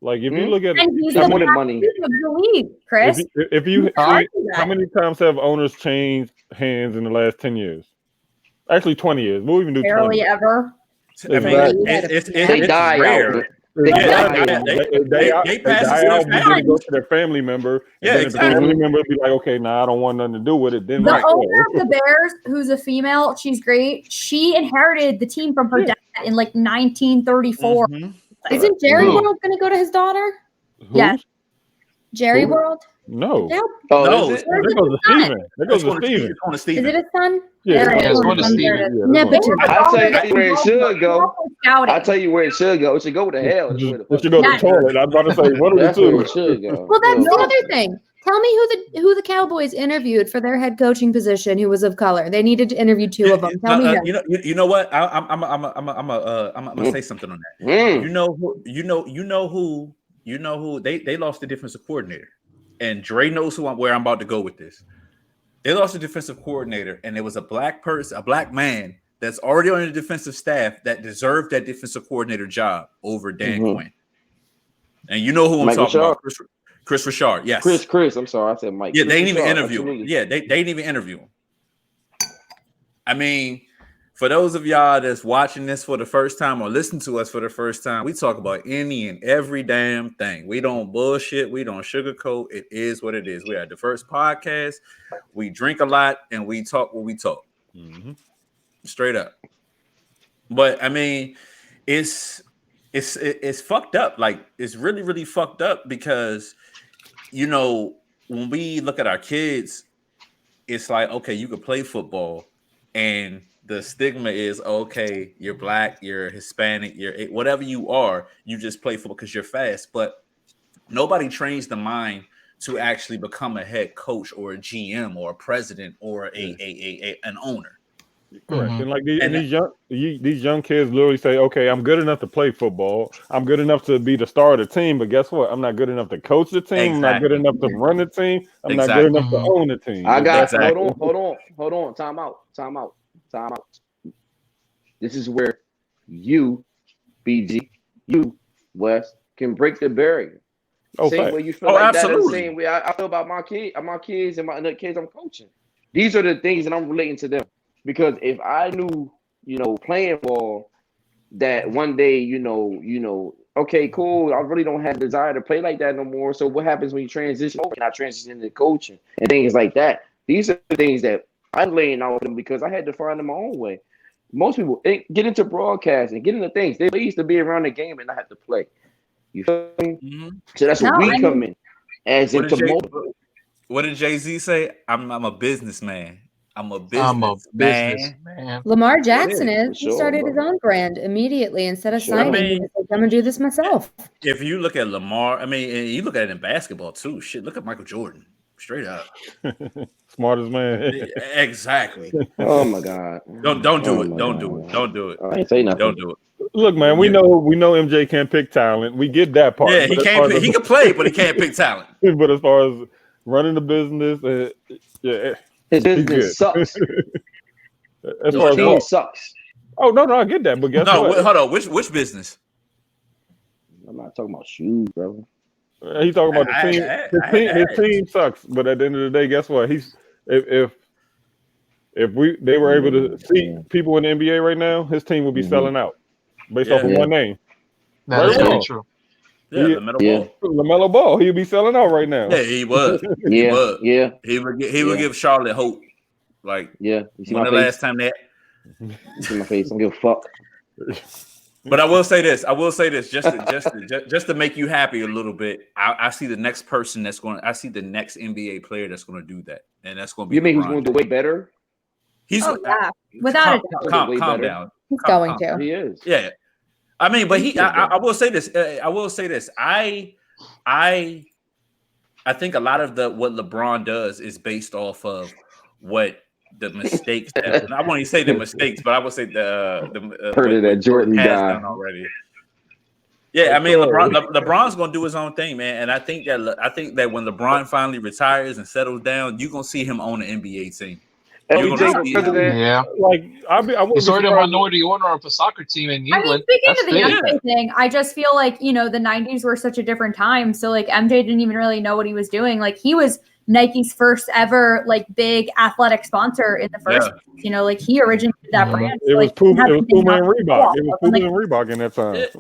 Like if you look at And he's That's the more than best money. of the league, Chris. if you You can't argue how that. many times have owners changed hands in the last 10 years? Actually, 20 years. We'll even do 20. Barely ever. I mean, Exactly. They it's die rare. out. They Yeah, die out. they pass it die to their out, but then it family. goes to their family member. And Yeah, then exactly. if the family member be like, okay, now I don't want nothing to do with it. Then The right, owner of the Bears, who's a female, she's great. She inherited the team from her dad in like 1934. Mhm. Isn't Jerry Who? World going to go to his daughter? who? Yeah. Jerry Who? World? No. Nope. Oh, No, is it? Where's That it goes to his son? Steven. That goes It's to going to Steven. Steven. Is it his son? Yeah, There it Yeah, is. it's going to There Steven. it is. Yeah, Nepotism. I'll tell you where it should go. Scouting. I'll tell you where it should go. It should go to hell. That's where the It should go to the Yeah. toilet. I was about to say, one of the That's where two. it should go. Well, that's Yeah. the other thing. Tell me who the Cowboys interviewed for their head coaching position who was of color. They needed to interview two of them. Tell me who. You know what? I'm gonna say something on that. Mm. You know who they lost the defensive coordinator, and Dre knows where I'm about to go with this. They lost the defensive coordinator, and it was a black man that's already on the defensive staff that deserved that defensive coordinator job over Dan Quinn. And you know who I'm Mike talking Richard. about? Chris Richard. Yes. Chris. I'm sorry. I said Mike. Yeah, Chris they didn't even Richard, interview him. absolutely. Yeah, they didn't even interview him. I mean, for those of y'all that's watching this for the first time or listen to us for the first time, we talk about any and every damn thing. We don't bullshit. We don't sugarcoat. It is what it is. We are the first podcast. We drink a lot and we talk what we talk. Mhm. Straight up. But I mean, it's fucked up. Like it's really, really fucked up because when we look at our kids, it's like, okay, you could play football, and the stigma is, okay, you're black, you're Hispanic, you're whatever you are, you just play football because you're fast. But nobody trains the mind to actually become a head coach or a GM or a president or an owner. Correct. Mhm. And like these young kids literally say, okay, I'm good enough to play football. I'm good enough to be the star of the team, but guess what? I'm not good enough to coach the team. I'm not good enough to run the team. I'm not good enough to own the team. I got Exactly. hold on. Time out. This is where you, BG, you, Wes, can break the barrier. Same way you feel like that, the same way I feel about my kids and the kids I'm coaching. These are the things that I'm relating to them. Because if I knew, playing ball, that one day, okay, cool, I really don't have the desire to play like that no more. So what happens when you transition over? And I transition into coaching and things like that. These are the things that I'm laying out with them because I had to find them my own way. Most people get into broadcasting, get into things. They used to be around the game and not have to play. You feel me? Mm-hmm. So that's where we come in. As into what did Jay-Z say? I'm a businessman. I'm a businessman. Lamar Jackson is. He sure, started bro. his own brand immediately instead of Sure. signing. I mean, he was like, I'm gonna do this myself. If you look at Lamar, I mean, and you look at it in basketball too. Shit, look at Michael Jordan. Straight up. Smartest man. Exactly. Oh my God. Don't do it. Don't do it. Don't do it. I ain't say nothing. Don't do it. Look, man, we know MJ can't pick talent. We get that part. Yeah, he can't. He can play, but he can't pick talent. But as far as running the business, His business sucks. As far as team sucks. Oh no, I get that, but guess what? Hold on. Which business? I'm not talking about shoes, bro. He's talking about the team. His team sucks, but at the end of the day, guess what? If they were able to see people in the NBA right now, his team would be selling out based off of one name. That is very true. Yeah, LaMelo Ball, he would be selling out right now. Yeah, he would. He would give Charlotte hope. Like, you see when my the face? last time that. You see my face? I don't give a fuck. But I will say this. Just to make you happy a little bit. I see the next person I see the next NBA player that's going to do that, and that's going to be. You mean he's going to do way better? Without a doubt. Calm down. He's going to. He is. Yeah. I mean, but I will say this. I think a lot of what LeBron does is based off of what the mistakes. I won't even say the mistakes, but I would say the heard of that Jordan guy already. Yeah, I mean, LeBron's gonna do his own thing, man, and I think that when LeBron finally retires and settles down, you're gonna see him on the NBA team. You're LBJ gonna see president. Yeah. Like I wouldn't He's be already a surprised. minority owner of a soccer team in I England. mean, speaking That's of the big. MJ thing, I just feel like, the 90s were such a different time. So, like, MJ didn't even really know what he was doing. Like, he was Nike's first ever, like, big athletic sponsor in the first place. Like, he originated that Mhm. brand. It So, was like, Puma. It was he Puma had and to Reebok. It was and, Puma like, and Reebok in that time. it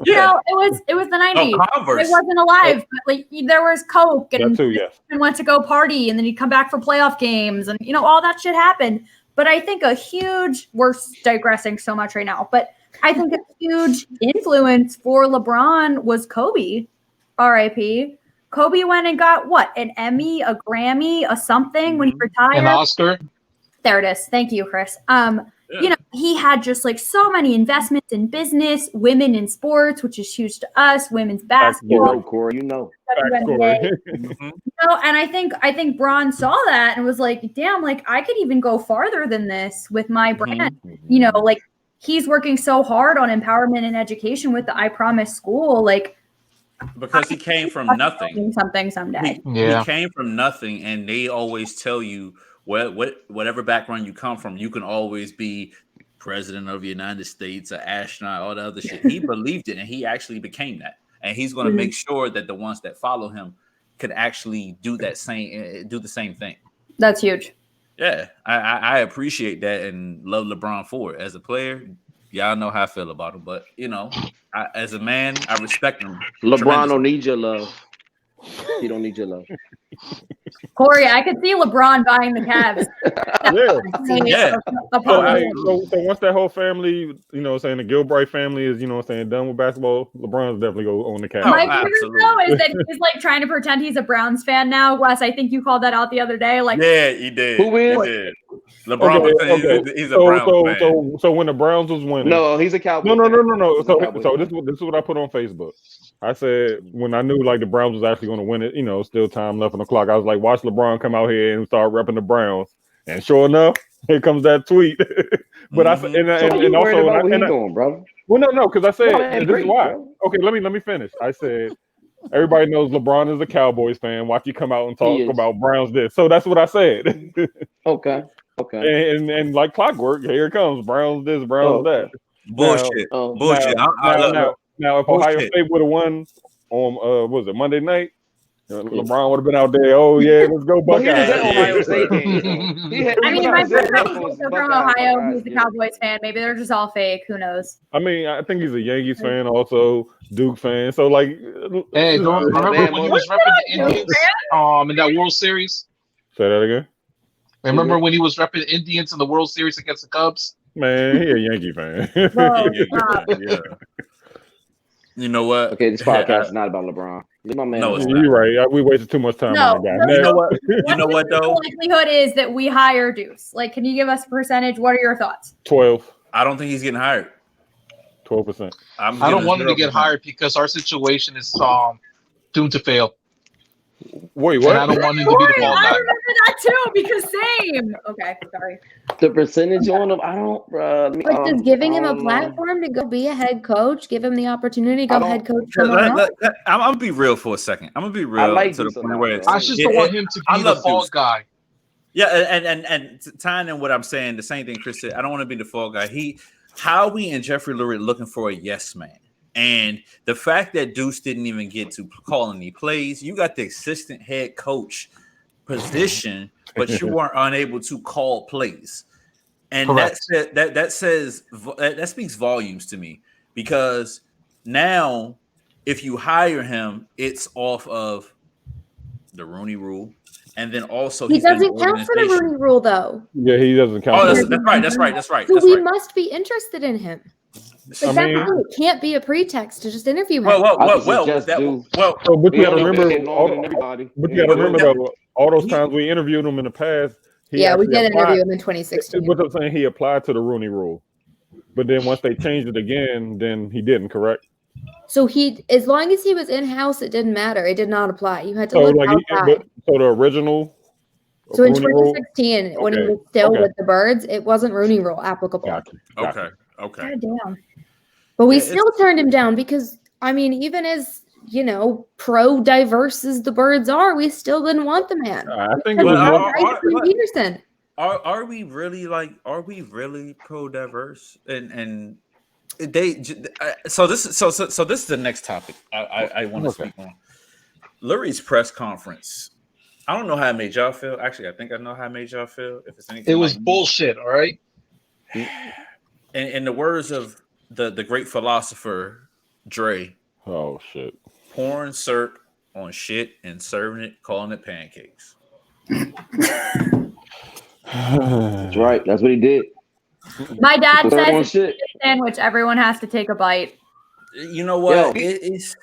was the 90s. Converse. It wasn't alive, but, like, there was Coke and That too, yes. went to go party, and then he'd come back for playoff games, and all that shit happened. But I think we're digressing so much right now, but I think a huge influence for LeBron was Kobe, RIP. Kobe went and got what? An Emmy, a Grammy, a something when he retired. An Oscar. There it is. Thank you, Chris. He had just like so many investments in business, women in sports, which is huge to us, women's basketball. Corey, you know. WNBA. And I think Bron saw that and was like, damn, like I could even go farther than this with my brand. Like he's working so hard on empowerment and education with the I Promise School, like because he came from nothing. Something someday. He came from nothing, and they always tell you whatever background you come from, you can always be president of the United States, an astronaut, all the other shit. He believed it, and he actually became that. And he's going to make sure that the ones that follow him could actually do the same thing. That's huge. Yeah, I appreciate that and love LeBron for it. As a player, y'all know how I feel about him. But, as a man, I respect him. LeBron don't need your love. He don't need your love. Corey, I could see LeBron buying the Cavs. Yeah. So once that whole family, the Gilbride family is, done with basketball, LeBron's definitely go on the Cavs. My favorite though is that he's like trying to pretend he's a Browns fan now. Wes, I think you called that out the other day. Like, yeah, he did. Who is? He did. LeBron, he's a Browns fan. So when the Browns was winning, no, he's a Cowboy. No. So this is what I put on Facebook. I said when I knew like the Browns was actually going to win it, still time left on the clock. I was like, watch LeBron come out here and start repping the Browns. And sure enough, here comes that tweet. But I said, and also, what he doing, bro? Well, no, because I said this is why. Okay, let me finish. I said everybody knows LeBron is a Cowboys fan. Watch you come out and talk about Browns this. So that's what I said. Okay. And like clockwork, here it comes. Browns this, Browns that. Bullshit. Bullshit. Now, if Ohio State would have won on was it Monday night, LeBron would have been out there. Oh yeah, let's go Buckeyes. Ohio State game, my friend from Ohio, who's a Cowboys fan. Maybe they're just all fake. Who knows? I mean, I think he's a Yankees fan, also Duke fan. So like, hey, remember when he was repping the Indians in that World Series? Say that again. Remember when he was repping the Indians in the World Series against the Cubs? Man, he a Yankee fan. Yeah. You know what? Okay, this podcast is not about LeBron. My man. No, it's you're right. We wasted too much time on that guy. You know what? You know what though? The likelihood is that we hire Duce. Like, can you give us a percentage? What are your thoughts? 12. I don't think he's getting hired. 12%. I don't want him to get hired because our situation is doomed to fail. Wait, what? And I don't want him to be the ball guy. I remember that too because same. Okay, sorry. The percentage on him, I don't. But does giving him a platform to go be a head coach, give him the opportunity to go head coach someone else? I'm gonna be real for a second. I'm gonna be real to the point where I just don't want him to be the fall guy. Yeah, and tying in what I'm saying, the same thing Chris said. I don't want to be the fall guy. Howie and Jeffrey Lurie looking for a yes man. And the fact that Duce didn't even get to call any plays, you got the assistant head coach position, but you weren't unable to call plays. And that speaks volumes to me, because now if you hire him, it's off of the Rooney Rule. And then also he doesn't count for the Rooney Rule, though. Yeah, he doesn't count. Oh, that's right. So we must be interested in him. Like, it can't be a pretext to just interview him. But you got to remember, though, all those times we interviewed him in the past. We did interview him in 2016. What I'm saying, he applied to the Rooney Rule, but then once they changed it again, then he didn't. Correct. So as long as he was in house, it didn't matter. It did not apply. You had to look outside. So the original. So in 2016, when he was still with the Birds, it wasn't Rooney Rule applicable. Okay. God damn. But we still turned him down because, I mean, even as, pro-diverse as the Birds are, we still didn't want the man. I think Peterson. are we really pro diverse? And they so this is the next topic I want to speak on. Lurie's press conference. I don't know how it made y'all feel. Actually, I think I know how it made y'all feel. If it's anything, It was bullshit. All right. In the words of the great philosopher Dre, Oh shit. pouring syrup on shit and serving it, calling it pancakes. That's right. That's what he did. My dad Put on says shit. sandwich. Everyone has to take a bite. You know what? Yo, It's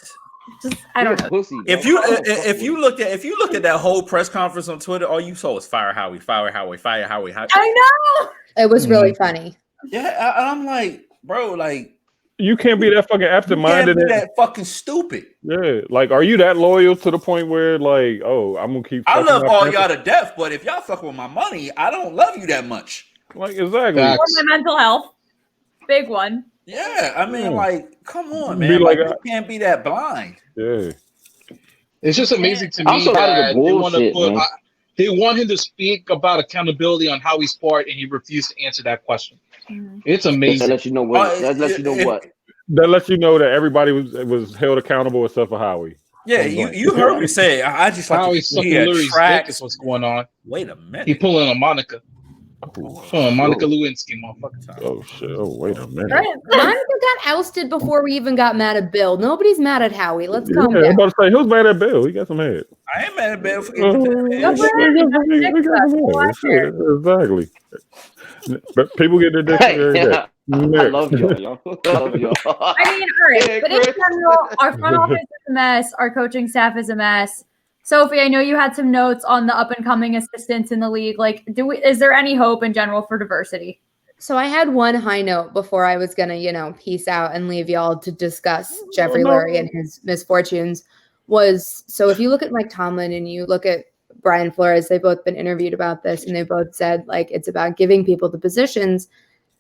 Just I don't know. Pussy, if you looked at that whole press conference on Twitter, all you saw was fire Howie. I know. It was really funny. Yeah, I'm like, bro, like You can't be that fucking you can't absent-minded. be that fucking stupid. Yeah, like, are you that loyal to the point where, like, oh, I'm gonna keep? I love fucking all up y'all to death, but if y'all fuck with my money, I don't love you that much. Like, exactly. Or my mental health. Big one. Yeah, I mean, like, come on, Be man. like, Like, you can't be that blind. Yeah. It's just amazing to I'm me so tired of that the they want to bullshit, put. man. They want him to speak about accountability on how he's part, and he refused to answer that question. Mhm. It's That amazing. lets you know what. That lets you know what. That lets you know that everybody was held accountable except for Howie. Yeah, you heard me say. I just like How to he's sucking hear Lurie's dick tracks. is what's going on. Wait a minute. He pulling a Monica. Oh, Monica Oh. Lewinsky, motherfucker. Oh shit! Oh wait a minute. Right. Monica got ousted before we even got mad at Bill. Nobody's mad at Howie. Let's calm I'm down. about to say, who's mad at Bill? He got some head. I ain't mad at Bill for He got some head. Shit, exactly. But people get their dicks every day. I love y'all, yo. I love y'all. I mean, all right. Yeah, But in Chris. general, our front office is a mess. Our coaching staff is a mess. Sophie, I know you had some notes on the up and coming assistants in the league. Like, is there any hope in general for diversity? So I had one high note before I was gonna, peace out and leave y'all to discuss Jeffrey Lurie and his misfortunes. So if you look at Mike Tomlin and you look at Brian Flores, they've both been interviewed about this, and they both said like it's about giving people the positions.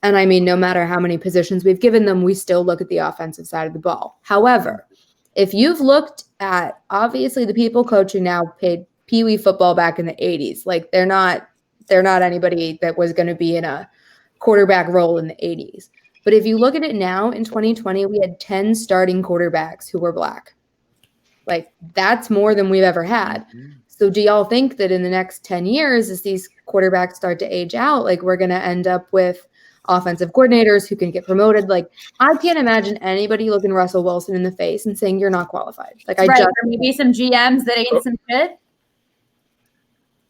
And I mean, no matter how many positions we've given them, we still look at the offensive side of the ball. However, if you've looked at, obviously the people coaching now played Pee Wee football back in the 80s. Like they're not anybody that was going to be in a quarterback role in the 80s. But if you look at it now in 2020, we had 10 starting quarterbacks who were Black. Like that's more than we've ever had. So do y'all think that in the next 10 years, as these quarterbacks start to age out, like we're going to end up with offensive coordinators who can get promoted? Like I can't imagine anybody looking Russell Wilson in the face and saying you're not qualified. Like Or maybe some GMs that ain't some shit.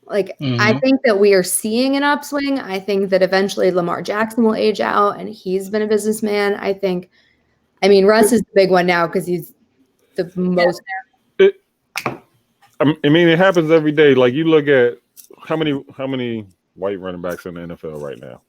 Like I think that we are seeing an upswing. I think that eventually Lamar Jackson will age out, and he's been a businessman. I mean, Russ is the big one now because he's the most. I mean, it happens every day. Like you look at how many white running backs in the NFL right now.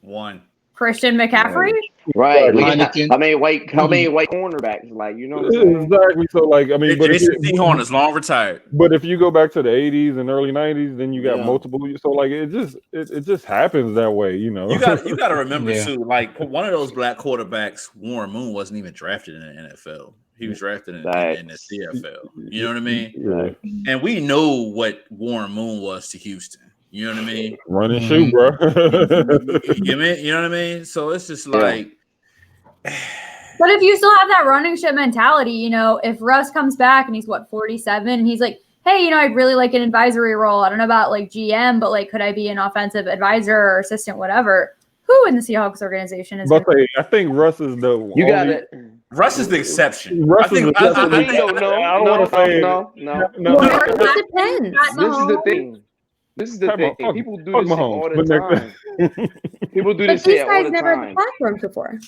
One. Christian McCaffrey? Right. Heineken. How many white cornerbacks? Like, you know what I'm saying? Exactly. So like, I mean, but Jason Sehorn is long retired. But if you go back to the 80s and early 90s, then you got multiple. So like, it just happens that way, you know. You got to remember too. Like one of those black quarterbacks, Warren Moon, wasn't even drafted in the NFL. He was drafted in the CFL. You know what I mean? Yeah. And we know what Warren Moon was to Houston. You know what I mean? Run and shoot, bro. You know what I mean? So it's just like. But if you still have that running shit mentality, if Russ comes back and he's 47, and he's like, hey, I'd really like an advisory role. I don't know about like GM, but like, could I be an offensive advisor or assistant, whatever? Who in the Seahawks organization is? I think Russ is the. You got it. Russ is the exception. Russ I don't want to say no. It depends. This is the thing. This is the thing. People do this shit all the time. People do this shit all the time. These guys never had the platform before.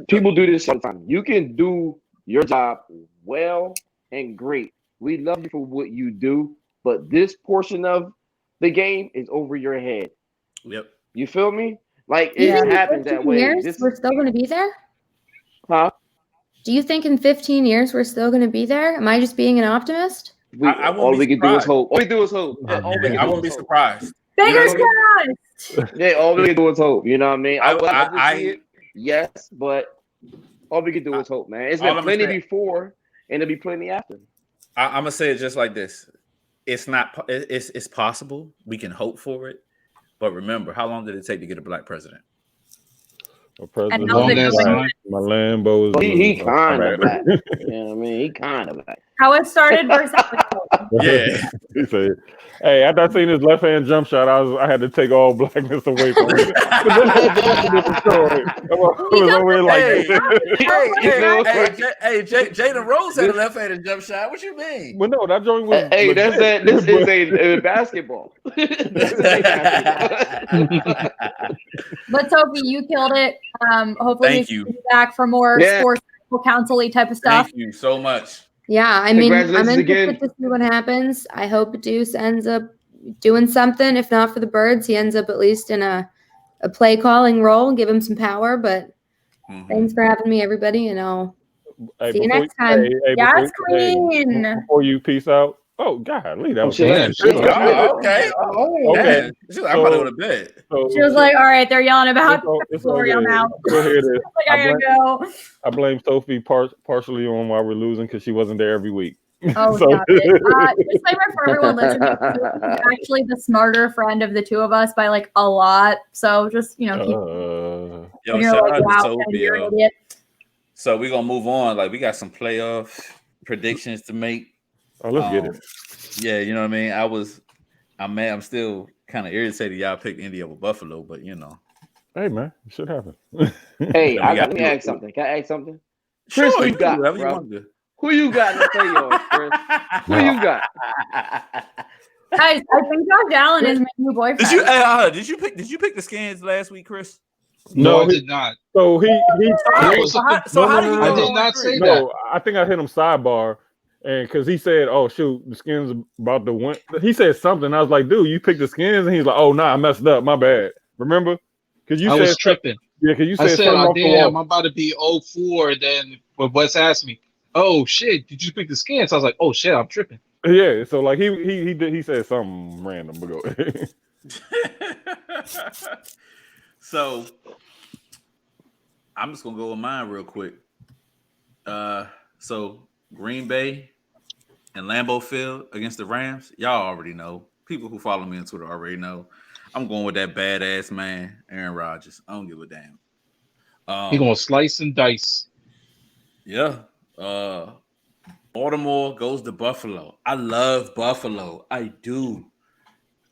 People do this all the time. You can do your job well and great. We love you for what you do, but this portion of the game is over your head. Yep. You feel me? Like it happens that way. We're still going to be there? Huh? Do you think in 15 years we're still going to be there? Am I just being an optimist? All we can do is hope. All we do is hope. I wouldn't be surprised. Fingers crossed. Yeah, all we can do is hope. You know what I mean? I would love to see it. Yes, but all we can do is hope, man. It's been plenty before, and there'll be plenty after. I'm gonna say it just like this: it's not. It's possible. We can hope for it, but remember, how long did it take to get a black president? A president. how's it Long going? as My Lambo is. He kind of black. black. You know what I mean? He kind of black. How it started versus Yeah. He said, "Hey, after I seen his left hand jump shot, I had to take all blackness away from him." That's a different story. I was over here like, Jada Rose had a left-handed jump shot. What you mean? well, no, that joint was. Hey, legit. this is a basketball. This is a basketball. But Sophie, you killed it. Hopefully Thank we you. can be back for more sports counsel-y type of stuff. Thank you so much. Yeah, I mean, I'm Congratulations interested again. to see what happens. I hope Duce ends up doing something. If not for the Birds, he ends up at least in a play calling role. Give him some power. But thanks for having me, everybody, and I'll see you next time. Yes, Queen. Before you peace out. Oh, golly, that was shit. Okay. Okay. I'm about to go to bed. She was like, all right, they're yelling about Glory, I'm out. Go ahead. Like, I gotta go. I blame Sophie partially on why we're losing because she wasn't there every week. Oh, stop it. Disclaimer for everyone listening. Sophie's actually the smarter friend of the two of us by like a lot. So just, keep Yo, shout out to Sophie, yo. So we're gonna move on. Like, we got some playoff predictions to make. Oh, let's get it. Yeah, you know what I mean. I'm still kind of irritated. Y'all picked Indy over Buffalo, but Hey man, it should happen. Hey, let me ask something. Can I ask something? Chris, Sure, who you got, whatever bro? you want to do. Who you got in the playoffs, Chris? Who you got? Guys, I think Josh Allen is my new boyfriend. Did you pick the Skins last week, Chris? No, I did not. So he How did you I go did on not three? say no, that. I think I hit him sidebar, and because he said, "Oh shoot, the Skins about to win." He said something. I was like, "Dude, you picked the Skins," and he's like, "Oh nah, I messed up. My bad. Remember?" Because I was tripping. Yeah, because you I said said, something off the damn, wall. I'm about to be 0-4. Then when Wes asked me, oh shit, did you pick the Skins? I was like, oh shit, I'm tripping. Yeah, so like he said something random. But go ahead. So I'm just gonna go with mine real quick. So Green Bay and Lambeau Field against the Rams. Y'all already know. People who follow me on Twitter already know. I'm going with that badass man, Aaron Rodgers. I don't give a damn. He gonna slice and dice. Yeah. Baltimore goes to Buffalo. I love Buffalo. I do.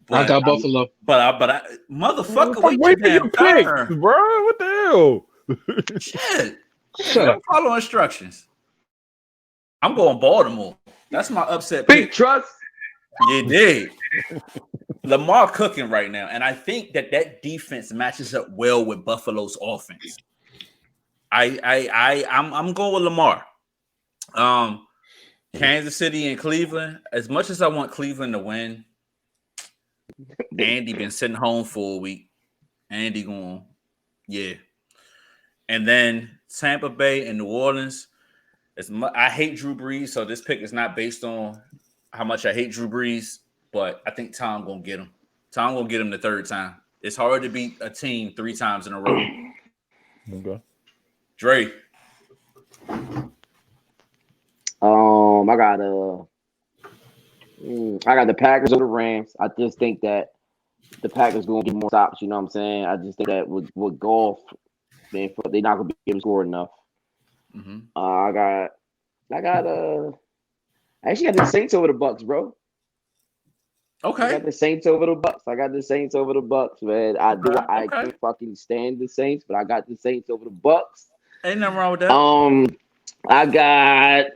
I got Buffalo. But motherfucker, wait Wait your for damn your turn. picks, bro. What the hell? Shit. Shut Don't up. follow instructions. I'm going Baltimore. That's my upset Big pick. trust. You did. Lamar cooking right now, and I think that defense matches up well with Buffalo's offense. I'm going with Lamar. Kansas City and Cleveland. As much as I want Cleveland to win, Andy been sitting home for a week. Andy going, yeah. And then Tampa Bay and New Orleans. I hate Drew Brees, so this pick is not based on how much I hate Drew Brees, but I think Tom gonna get him. Tom gonna get him the third time. It's hard to beat a team 3 times in a row. Okay. Dre. I got the Packers over the Rams. I just think that the Packers gonna get more stops. You know what I'm saying? I just think that with golf, they're not gonna be able to score enough. Mm-hmm. I actually got the Saints over the Bucks, bro. Okay. I got the Saints over the Bucks, man. I can't fucking stand the Saints, but I got the Saints over the Bucks. Ain't nothing wrong with that. I got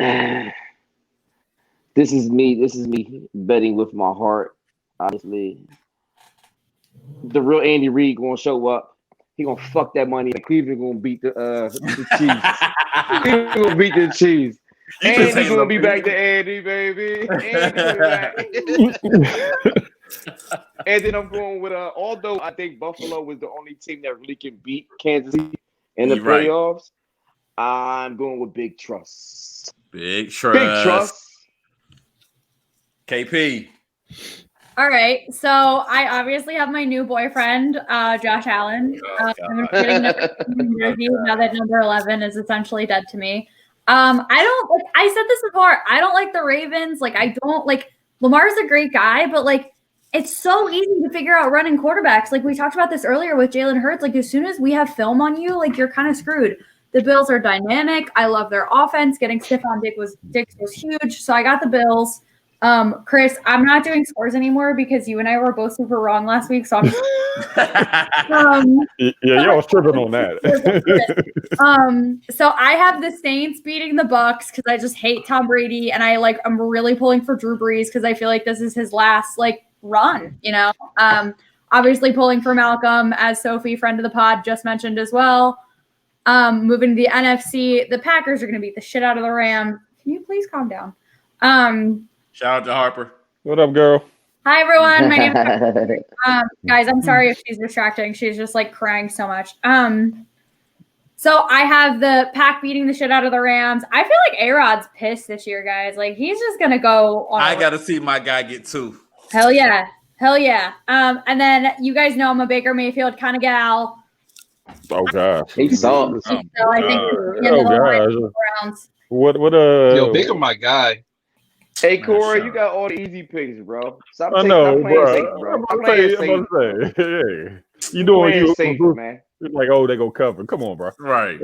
this is me betting with my heart. Obviously, the real Andy Reid gonna show up. He gonna fuck that money. Cleveland gonna beat the Chiefs. Cleveland gonna beat the Chiefs. Andy's gonna be back to Andy, baby. And then I'm going with although I think Buffalo was the only team that really can beat Kansas City in the playoffs, I'm going with Big Trust. Big Trust. KP. All right, so I obviously have my new boyfriend, Josh Allen. I'm getting number jersey now that number 11 is essentially dead to me. I said this before. I don't like the Ravens. Like, I don't like Lamar's a great guy, but like it's so easy to figure out running quarterbacks. Like we talked about this earlier with Jalen Hurts. Like as soon as we have film on you, like you're kind of screwed. The Bills are dynamic. I love their offense. Getting Stephon Diggs was huge. So I got the Bills. Chris, I'm not doing scores anymore because you and I were both super wrong last week. So I'm y'all was tripping on that. So I have the Saints beating the Bucks because I just hate Tom Brady, and I'm really pulling for Drew Brees because I feel like this is his last run, obviously pulling for Malcolm, as Sophie, friend of the pod, just mentioned as well. Moving to the NFC, the Packers are going to beat the shit out of the Rams. Can you please calm down? Shout out to Harper. What up, girl? Hi, everyone. My name is guys, I'm sorry if she's distracting. She's just crying so much. So I have the Pack beating the shit out of the Rams. I feel like A-Rod's pissed this year, guys. He's just going to go on. I got to see my guy get 2. Hell yeah. And then you guys know I'm a Baker Mayfield kind of gal. Oh gosh. He saw. So I think Browns. What Yo, Baker my guy. Hey Corey, you got all the easy picks, bro. Stop I taking know, playing bro. safe, bro. I'm Stop about playing to safe. say, you doing you safe, man. Like, oh, they go cover. Come on, bro. Right.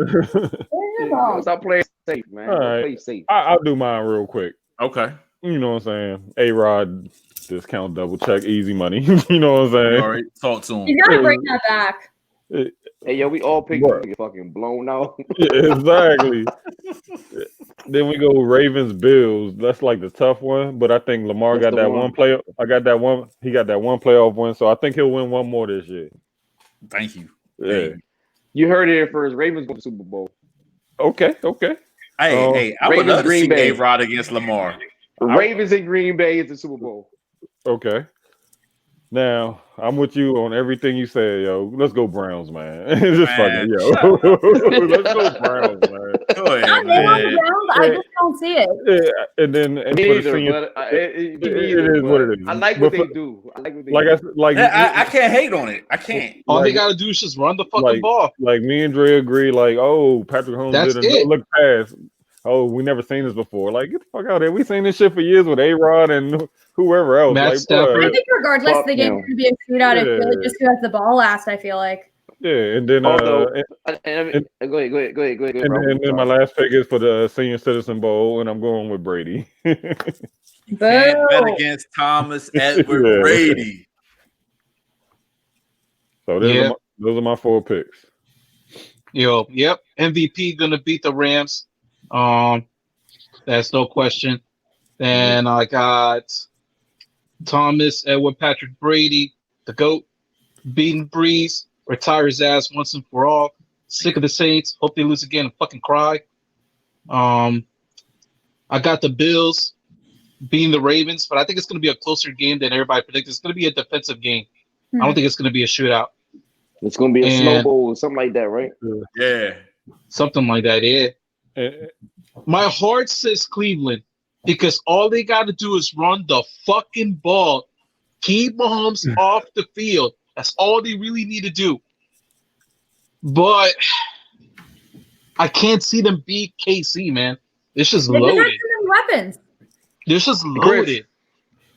Stop playing safe, man. All right. Play safe. I'll do mine real quick. Okay. You know what I'm saying? A-Rod discount double check easy money. You know what I'm saying? All right. Talk to him. You gotta bring that back. Hey, yo, we all picked to get fucking blown out. Yeah, exactly. Then we go Ravens Bills. That's the tough one, but I think Lamar got that one play. I got that one. He got that one playoff win, so I think he'll win one more this year. Thank you. Yeah. You heard it first. Ravens go to the Super Bowl. Okay. Hey, I would love to see A-Rod against Lamar. Ravens in Green Bay is the Super Bowl. Okay. Now, I'm with you on everything you said, yo. Let's go Browns, man. Just fucking, yo. Let's go Browns, man. Go ahead, man. I just don't see it. Yeah, and then it is what it is. I like what they do. I can't hate on it. I can't. All they gotta do is just run the fucking ball. Like me and Dre agree. Patrick Holmes didn't look past. Oh, we never seen this before. Get the fuck out of here. We seen this shit for years with A-Rod and whoever else. I think regardless, the game's going to be a shootout. It's really just who has the ball last, I feel like. Yeah, and then go ahead. And then my last pick is for the Senior Citizen Bowl, and I'm going with Brady. Can't bet against Thomas Edward Brady. So those are my 4 picks. Yep. MVP going to beat the Rams. That's no question. Then I got Thomas Edward Patrick Brady, the GOAT, beating Breeze, retire his ass once and for all. Sick of the Saints. Hope they lose again and fucking cry. I got the Bills beating the Ravens, but I think it's going to be a closer game than everybody predicted. It's going to be a defensive game. I don't think it's going to be a shootout. It's going to be a snowball or something like that, right? Yeah. Something like that, yeah. My heart says Cleveland because all they got to do is run the fucking ball. Keep Mahomes off the field. That's all they really need to do. But I can't see them beat KC, man. It's just loaded. Weapons. They're just loaded.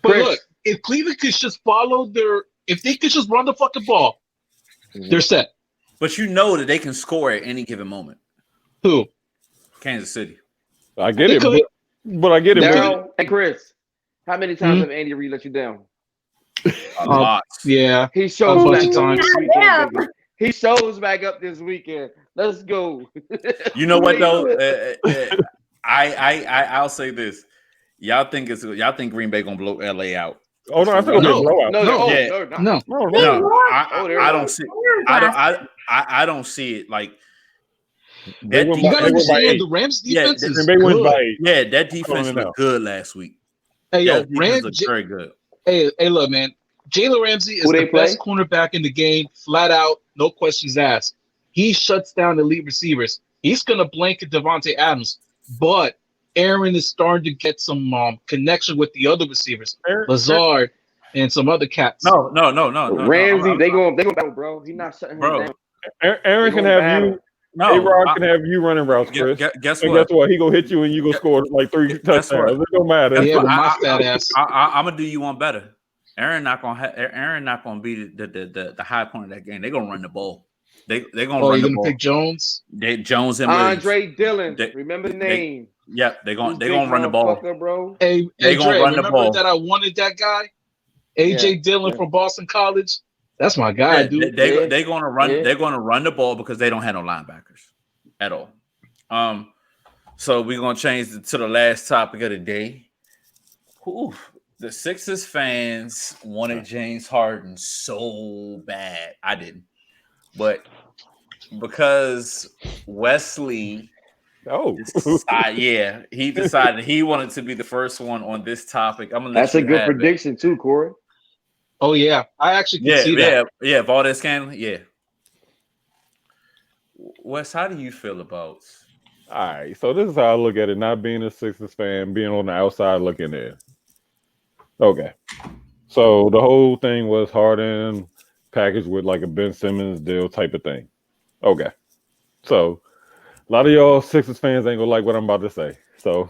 But look, if Cleveland could just if they could just run the fucking ball, they're set. But you know that they can score at any given moment. Who? Kansas City. I get it, but I get it. Hey, Chris, how many times have Andy Reid let you down? A lot. Yeah. He shows back up this Yeah. weekend. He shows back up this weekend. Let's go. You know what though? I'll say this. Y'all think Green Bay gonna blow LA out? Oh no, I think it'll be a blowout. No. I don't see. I don't see it like. You gotta understand the Rams defense is good. Yeah, that defense looked good last week. Hey, yo, Rams looked very good. Hey, look, man. Jalen Ramsey is the best cornerback in the game, flat out, no questions asked. He shuts down elite receivers. He's gonna blanket Devontae Adams, but Aaron is starting to get some connection with the other receivers, Lazard and some other cats. No. Ramsey, they going battle, bro. He's not shutting him down. Aaron can have you. No, A-Rod can have you running routes, Chris. Guess and what? guess what? He gonna hit you and you gonna score like 3 touchdowns. It don't matter. Yeah, with my fat ass. I'm gonna do you one better. Aaron not gonna be the high point of that game. They're gonna run the ball. They're gonna run the ball. Pick Jones? Jones and Andre Dillon. Remember the name. They're gonna run the ball. Bro. Hey, they're gonna run the ball. That I wanted that guy? AJ Dillon from Boston College. That's my guy, dude. They're gonna run. Yeah. They're gonna run the ball because they don't have no linebackers at all. So we're gonna change to the last topic of the day. Ooh, the Sixers fans wanted James Harden so bad. I didn't, but because Wesley, he decided he wanted to be the first one on this topic. I'm gonna. That's a good prediction too, Corey. Oh yeah, I actually can see that. Yeah, Valdez Scanlon. Yeah. Wes, how do you feel about? All right, so this is how I look at it. Not being a Sixers fan, being on the outside looking in. Okay, so the whole thing was Harden packaged with like a Ben Simmons deal type of thing. Okay, so a lot of y'all Sixers fans ain't gonna like what I'm about to say. So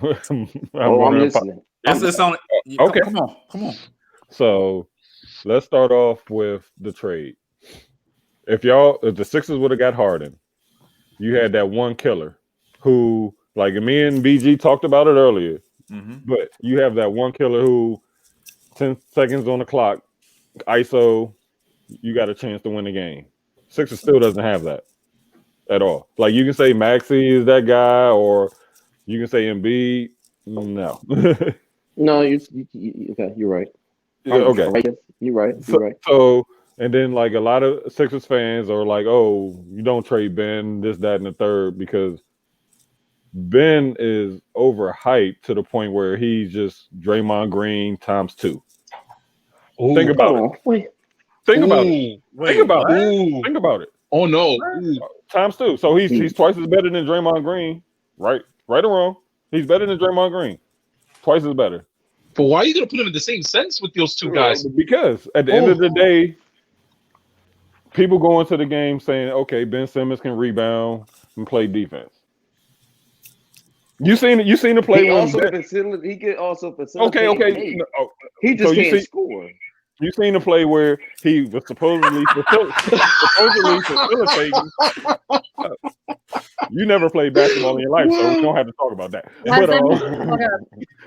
I'm listening. Okay, come on. So let's start off with the trade. If the Sixers would have got Harden, you had that one killer who, like me and BG talked about it earlier, but you have that one killer who 10 seconds on the clock, ISO, you got a chance to win the game. Sixers still doesn't have that at all. Like you can say Maxey is that guy, or you can say Embiid. No. No, you're right. Yeah, okay. You're right. So, and then like a lot of Sixers fans are like, oh, you don't trade Ben, this, that, and the third, because Ben is overhyped to the point where he's just Draymond Green times 2. Ooh. Think about it. Think about it. Oh no. Times 2. So he's twice as better than Draymond Green. Right or wrong. He's better than Draymond Green. Twice as better. But why are you gonna put him in the same sentence with those two guys? Because at the end of the day, people go into the game saying, okay, Ben Simmons can rebound and play defense. You seen the play. He can also facilitate. Okay. No, he just can't score. You seen the play where he was supposedly facilitating. You never played basketball in your life, so we don't have to talk about that.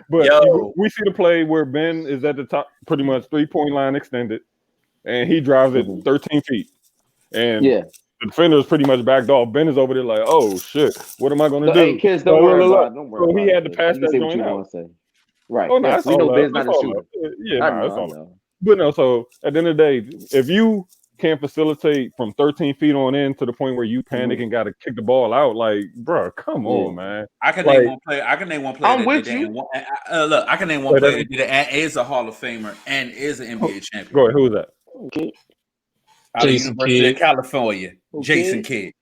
But we see the play where Ben is at the top, pretty much 3-point line extended, and he drives it 13 feet. And the defender is pretty much backed off. Ben is over there like, oh shit, what am I going to do? Hey, kids, don't worry about it. So he had to pass that joint out. Right. Oh, no, that's we all know Ben's not a shooter. That's all. But no, so at the end of the day, if you can't facilitate from 13 feet on in to the point where you panic and got to kick the ball out, like, bro, come on, man. I can name one player. I'm with you. Look, I can name one player that is a Hall of Famer and is an NBA champion. Go ahead. Who is that? Okay. Jason Kidd, California. Jason Kidd.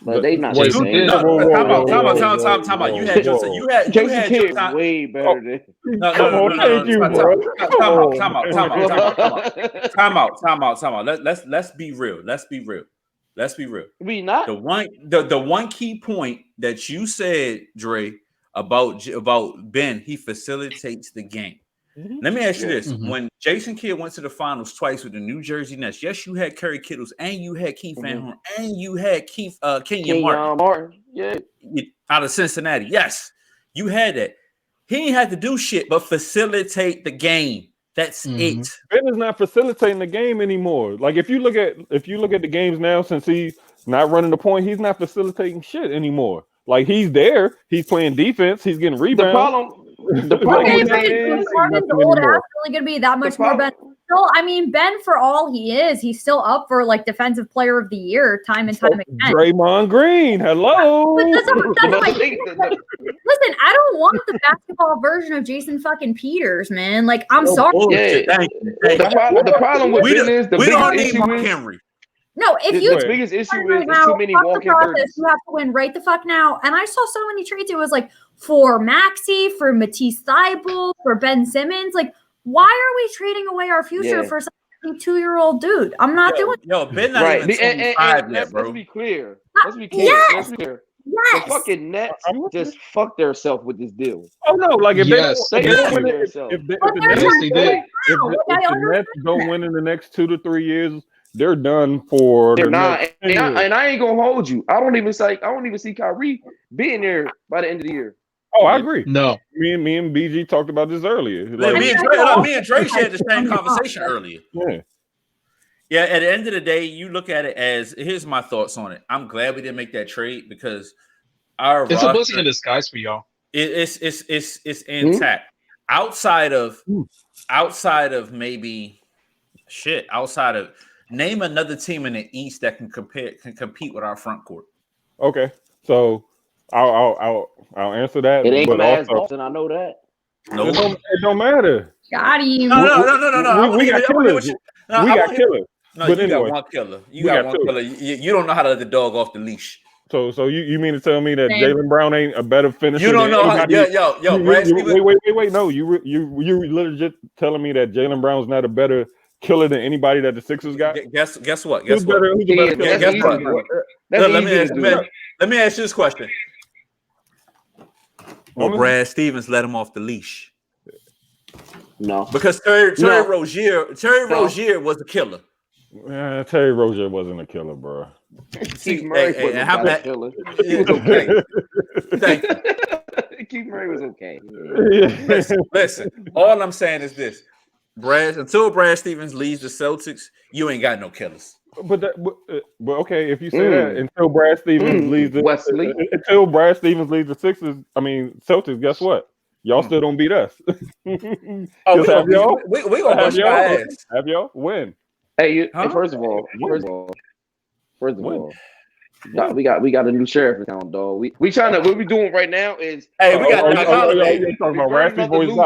But they not Time out. You had Jason Kidd way better than. Time out. Let's be real. We not the one key point that you said, Dre, about Ben. He facilitates the game. Let me ask you this: when Jason Kidd went to the finals twice with the New Jersey Nets, yes, you had Kerry Kittles and you had Keith Van Horn and you had Kenyon Martin, out of Cincinnati. Yes, you had that. He ain't had to do shit but facilitate the game. That's it. Ben is not facilitating the game anymore. Like if you look at the games now, since he's not running the point, he's not facilitating shit anymore. Like he's there, he's playing defense, he's getting rebounds. The problem is Harden's old ass really gonna be that much more beneficial. I mean, Ben, for all he is, he's still up for like defensive player of the year time and time again. Draymond Green, hello. Listen, I don't want the basketball version of Jason fucking Peters, man. Like, I'm sorry. The problem with Ben is the biggest issue is Henry. No, the biggest issue is too many walking birds. You have to win right the fuck now. And I saw so many trades. It was like for Maxey, for Matisse Thybulle, for Ben Simmons. Like, why are we trading away our future for some 2-year-old dude? I'm not doing it. Ben not even 25 yet, bro. Let's be clear. Let's be clear. Yes! Let's be clear. Yes. The fucking Nets just fucked themselves with this deal. Oh no! Like if Yes. they don't win it, Yes. if the But they're Nets Yes, they did. if the Nets don't win in the next 2 to 3 years, they're done for They're the not, next 10 and years. I ain't gonna hold you. I don't even see Kyrie being there by the end of the year. Oh, I agree. No. Me and BG talked about this earlier. Like, me and Trace had the same conversation earlier. Yeah. Yeah, at the end of the day, you look at it as here's my thoughts on it. I'm glad we didn't make that trade because our It's a blessing in disguise for y'all. It's intact. Outside of maybe outside of name another team in the East that can compete with our front court. Okay, so I'll answer that. It ain't but Mass also, Boston. I know that. No, it don't matter. Got him. No. We got killers. No, But you anyway, got one killer. You got one killer. You don't know how to let the dog off the leash. So you mean to tell me that Jaylen Brown ain't a better finisher? You don't know how. Brad Stevens. Wait. No, you legit telling me that Jaylen Brown's not a better killer than anybody that the Sixers got? Guess what? Who's the better killer? Guess what? Let me ask you this question. Will Brad Stevens let him off the leash? No, because Terry Rozier was a killer. Terry Rozier wasn't a killer, bro. Keith Murray wasn't a killer. He was okay. Thank you. Keith Murray was okay. Listen. All I'm saying is this: until Brad Stevens leaves the Celtics, you ain't got no killers. But okay, if you say that until Brad Stevens leaves the Sixers, I mean Celtics, guess what? Y'all still don't beat us. We gonna bust your ass. Have y'all win? Hey, first of all, we got a new sheriff in town, dog. What we doing right now is we got talking about Raspy Boys.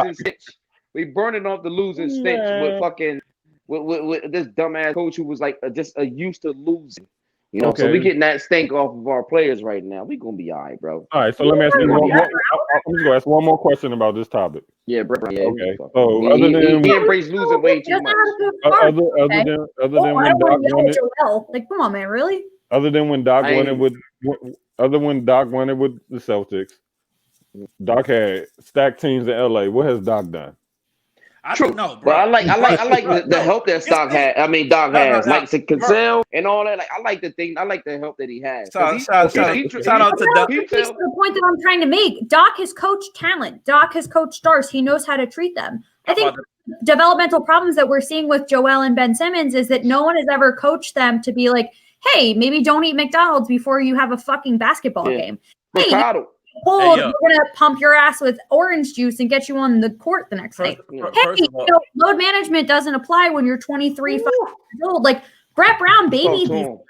We burning off the losing stench with this dumbass coach who was like just used to losing. You know, so we getting that stink off of our players right now. We gonna be all right, bro. All right, so let me ask you one more. I'm just gonna ask one more question about this topic. Yeah, bro. Yeah, okay. So other than he embraced losing way too much. Other than when Doc won it, like, come on, man, really? Other than when Doc won it with the Celtics, Doc had stacked teams in LA. What has Doc done? True, no, bro. But I like the help that Doc has. Like Cassell and all that. Like I like the help that he has. Shout out to Doc. The point that I'm trying to make: Doc has coached talent. Doc has coached stars. He knows how to treat them. I think developmental problems that we're seeing with Joel and Ben Simmons is that no one has ever coached them to be like, hey, maybe don't eat McDonald's before you have a fucking basketball game. Hey, we're gonna pump your ass with orange juice and get you on the court the next day. Load management doesn't apply when you're 23 years old. Like Brett Brown, baby. Doc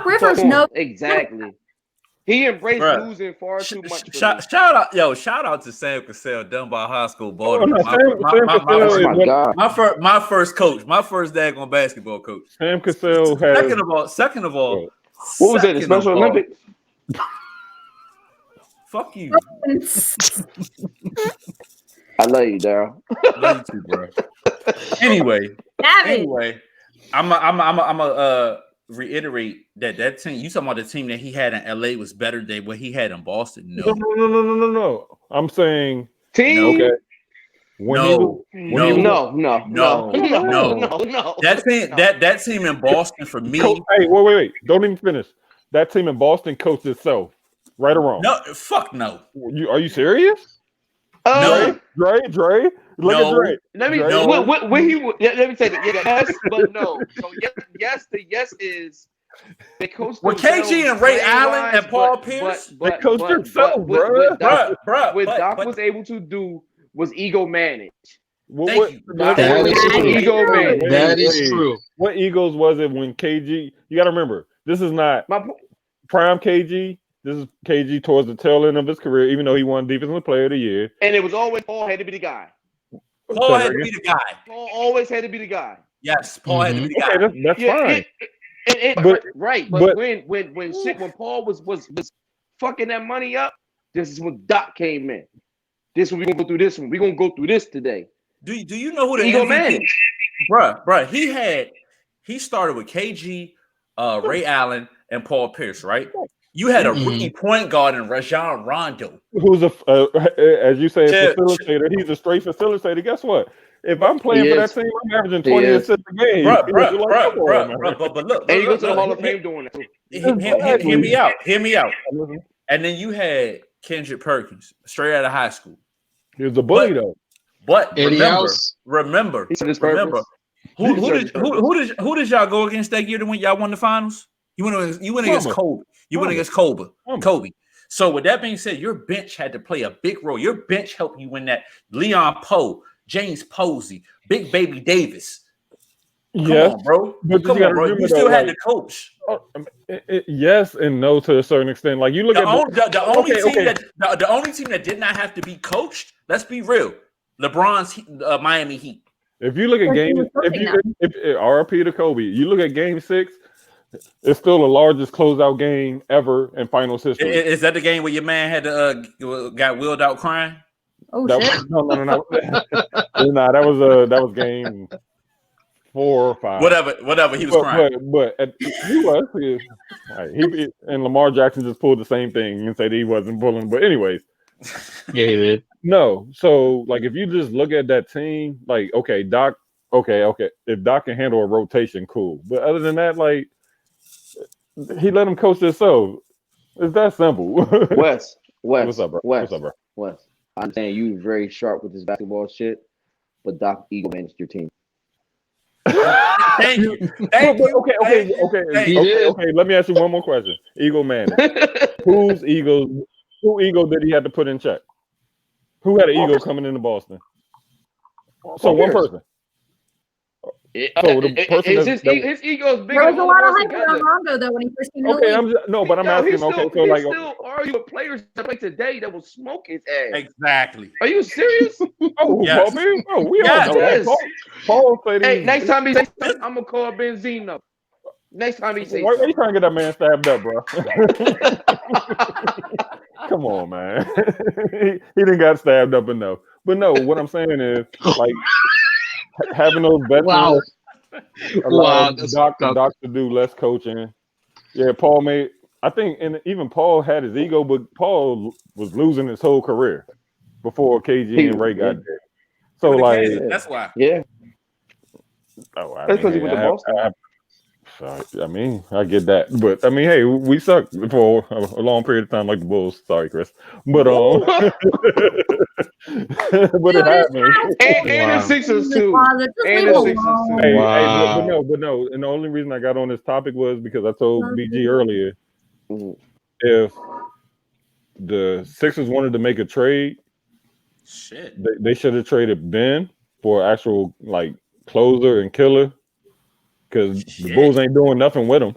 Rivers knows exactly. He embraced losing far too much. Shout out to Sam Cassell, Dunbar High School, Baltimore. My first coach, my first daggone basketball coach. Sam Cassell has. Second of all, what was it? The Special Olympics. Fuck you. I love you, Daryl. Love you too, bro. Anyway, I'm reiterate that team. You talking about the team that he had in LA was better than what he had in Boston? No. I'm saying team. Okay. No. That team in Boston for me. Hey, wait. Don't even finish. That team in Boston coached itself. Right or wrong? No, fuck no. Are you serious? No. Dre. Look at Dre. Let me say that. Yes, but no. So yes, the yes is they coached. With KG and Ray Allen and Paul Pierce, they coached themselves, bro. What Doc was able to do was ego manage. That is true. What egos was it when KG? You got to remember, this is not prime KG. This is KG towards the tail end of his career, even though he won Defensive Player of the Year. And it was always Paul had to be the guy. Paul had to be the guy. Paul always had to be the guy. Yes, Paul had to be the guy. Okay, that's fine. But when Paul was fucking that money up, this is when Doc came in. This one we gonna go through this one. We gonna go through this today. Do you know who the ego MVP? Manage? Bruh. He started with KG, Ray Allen, and Paul Pierce, right? You had a rookie point guard in Rajon Rondo, who's as you say, a facilitator. He's a straight facilitator. Guess what? If I'm playing for that team, I'm averaging 20 assists a game. But look, and you go to the Hall of Fame doing it too. Hear me out. And then you had Kendrick Perkins, straight out of high school. He was a bully though. But remember, who did y'all go against that year to when y'all won the finals? You went against Kobe. You went against Kobe. So with that being said, your bench had to play a big role. Your bench helped you win that. Leon Poe, James Posey, Big Baby Davis. Come on, bro. But bro. You still had to coach. Yes and no to a certain extent. Like you look the only team that did not have to be coached. Let's be real. LeBron's Miami Heat. If you look at if RP to Kobe, you look at Game 6. It's still the largest closeout game ever in finals history. Is that the game where your man had to got wheeled out crying? Oh shit! No. Nah, that was game 4 or 5. Whatever. He was crying. But he was. And Lamar Jackson just pulled the same thing and said he wasn't bullying. But anyways, yeah, he did. No. So like, if you just look at that team, like, okay, Doc. Okay. If Doc can handle a rotation, cool. But other than that, like, he let him coach himself. It's that simple. Wes. What's up, bro? Wes. I'm saying you very sharp with this basketball shit, but Doc ego managed your team. Thank you. Okay. Let me ask you one more question. Ego man. Who ego did he have to put in check? Who had an ego coming into Boston? So one person. His ego is big. There was a lot of hype around Rondo though when he first came in the league. But I'm asking him. Okay, so like, still argue with players that play today that will smoke his ass. Exactly. Are you serious? We all know that. Paul said, "Hey, next time he says something, I'm gonna call Benzino." Next time he says, "Why are you trying to get that man stabbed up, bro?" Come on, man. he didn't got stabbed up enough. But no, what I'm saying is like. Having those veterans allowed Doc to do less coaching. Yeah, Paul made. I think, and even Paul had his ego, but Paul was losing his whole career before KG and Ray got there. So like, that's why. Yeah. Oh, that's because he went to Boston. I mean, I get that, but I mean, hey, we sucked for a long period of time, like the Bulls. Sorry, Chris, but but it happened. And the Sixers too. But no. And the only reason I got on this topic was because I told BG earlier, if the Sixers wanted to make a trade, they should have traded Ben for actual like closer and killer. Because the Bulls ain't doing nothing with him.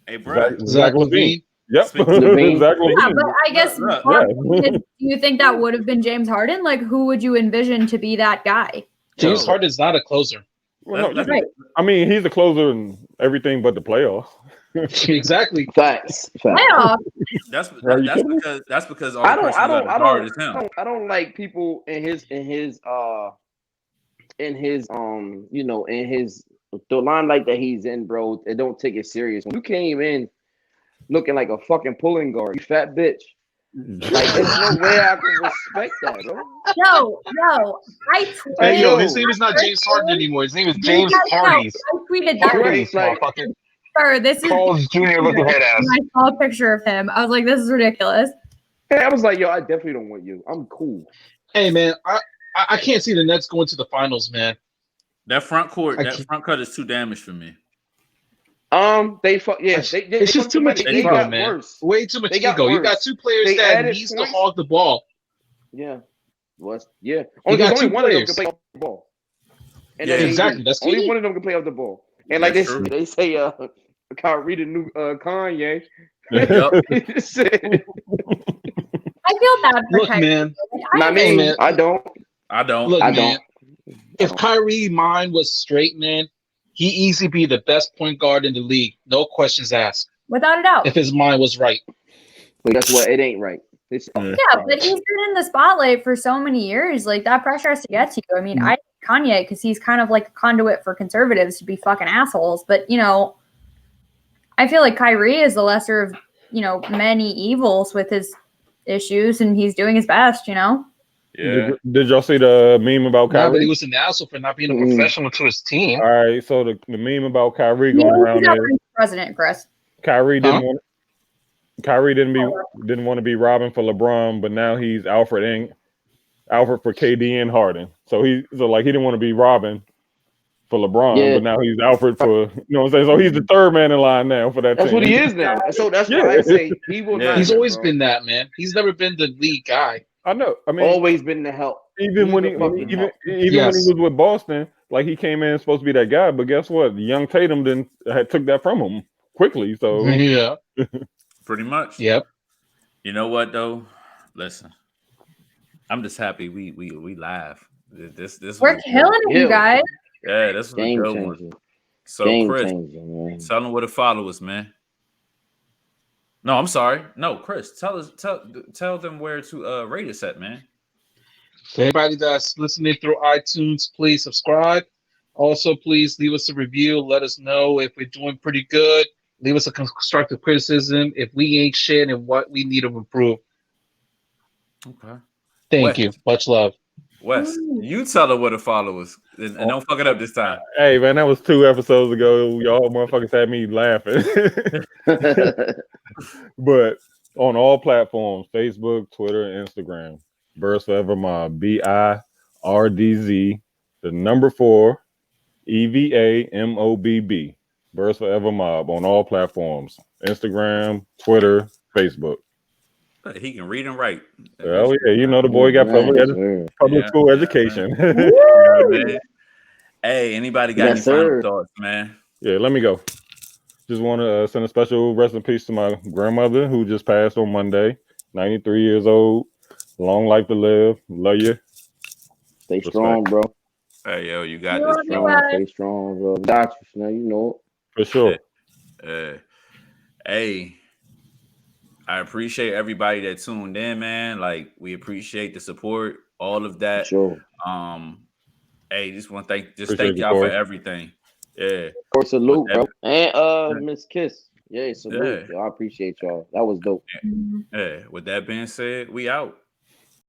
Hey, bro. Zach LaVine. Yep. Zach LaVine. Yeah, but I guess do you think that would have been James Harden? Like, who would you envision to be that guy? James Harden's not a closer. Well, no, right. I mean, he's a closer in everything but the playoffs. Exactly. Facts. Playoffs. That's because all I don't like people in his the limelight that he's in, bro. They don't take it serious. When you came in looking like a fucking pulling guard, you fat bitch. Like, there's no way I can respect that, bro. No. Hey, yo, his name is not James Harden anymore. His name is James Hardy. I tweeted that. Sir, this is Carl's Jr. looking head ass. I saw a picture of him. I was like, this is ridiculous. Hey, I was like, yo, I definitely don't want you. I'm cool. Hey, man, I can't see the Nets going to the finals, man. That front court is too damaged for me. It's just too much ego, man. Worse. Way too much ego. You got two players that needs to hog the ball. Yeah. Only one of them can play off the ball. And exactly. That's only one of them can play off the ball. And like they say, Kyrie the new Kanye. Yep. I feel bad for Look, man. I don't. Look, man. If Kyrie's mind was straight, man, he easily be the best point guard in the league. No questions asked. Without a doubt. If his mind was right. But guess what? It ain't right. But he's been in the spotlight for so many years. Like, that pressure has to get to you. I mean, I Kanye because he's kind of like a conduit for conservatives to be fucking assholes. But, I feel like Kyrie is the lesser of many evils with his issues, and he's doing his best. Yeah. Did y'all see the meme about No, but Kyrie? he was an asshole for not being a professional to his team. All right, so the meme about Kyrie Yeah, going he's around not there. running for president, Chris. Kyrie didn't want to be Robin for LeBron, but now he's Alfred for KD and Harden. So he didn't want to be Robin for LeBron, but now he's Alfred for what I'm saying. So he's the third man in line now for that That's team. what he is now. So that's why I say he will not. He's always been that, man. He's never been the lead guy. I know. I mean, always been the help. Even when he was with Boston, like he came in supposed to be that guy, but guess what? Young Tatum took that from him quickly. So yeah, pretty much. Yep. You know what though? Listen, I'm just happy we live. This We're killing it, you guys. Yeah, this was a good one. So Chris, tell them where to follow us, man. No, I'm sorry. No, Chris, tell them where to rate us at, man. For everybody that's listening through iTunes, please subscribe. Also, please leave us a review. Let us know if we're doing pretty good. Leave us a constructive criticism if we ain't shit and what we need to improve. Okay. Thank you. Much love. Wes, you tell them where to follow us. And don't fuck it up this time. Hey, man, that was 2 episodes ago. Y'all motherfuckers had me laughing. But on all platforms, Facebook, Twitter, Instagram, Birds Forever Mob, BIRDZ, the number 4, EVAMOBB, Birds Forever Mob on all platforms, Instagram, Twitter, Facebook. He can read and write. Oh yeah, the boy got public school education. Hey, anybody got any final thoughts, man? Yeah, let me go. Just want to send a special rest in peace to my grandmother who just passed on Monday, 93 years old. Long life to live. Love you. Stay strong, bro. Hey, yo, you got this, bro. Stay strong, bro. Got you, man. You know it. For sure. Hey, I appreciate everybody that tuned in, man. Like, we appreciate the support, all of that. Sure. Hey, just want to thank y'all for everything. Yeah. Of course, salute, bro. And Miss Kiss. Yeah, salute. Yeah. I appreciate y'all. That was dope. Yeah. With that being said, we out.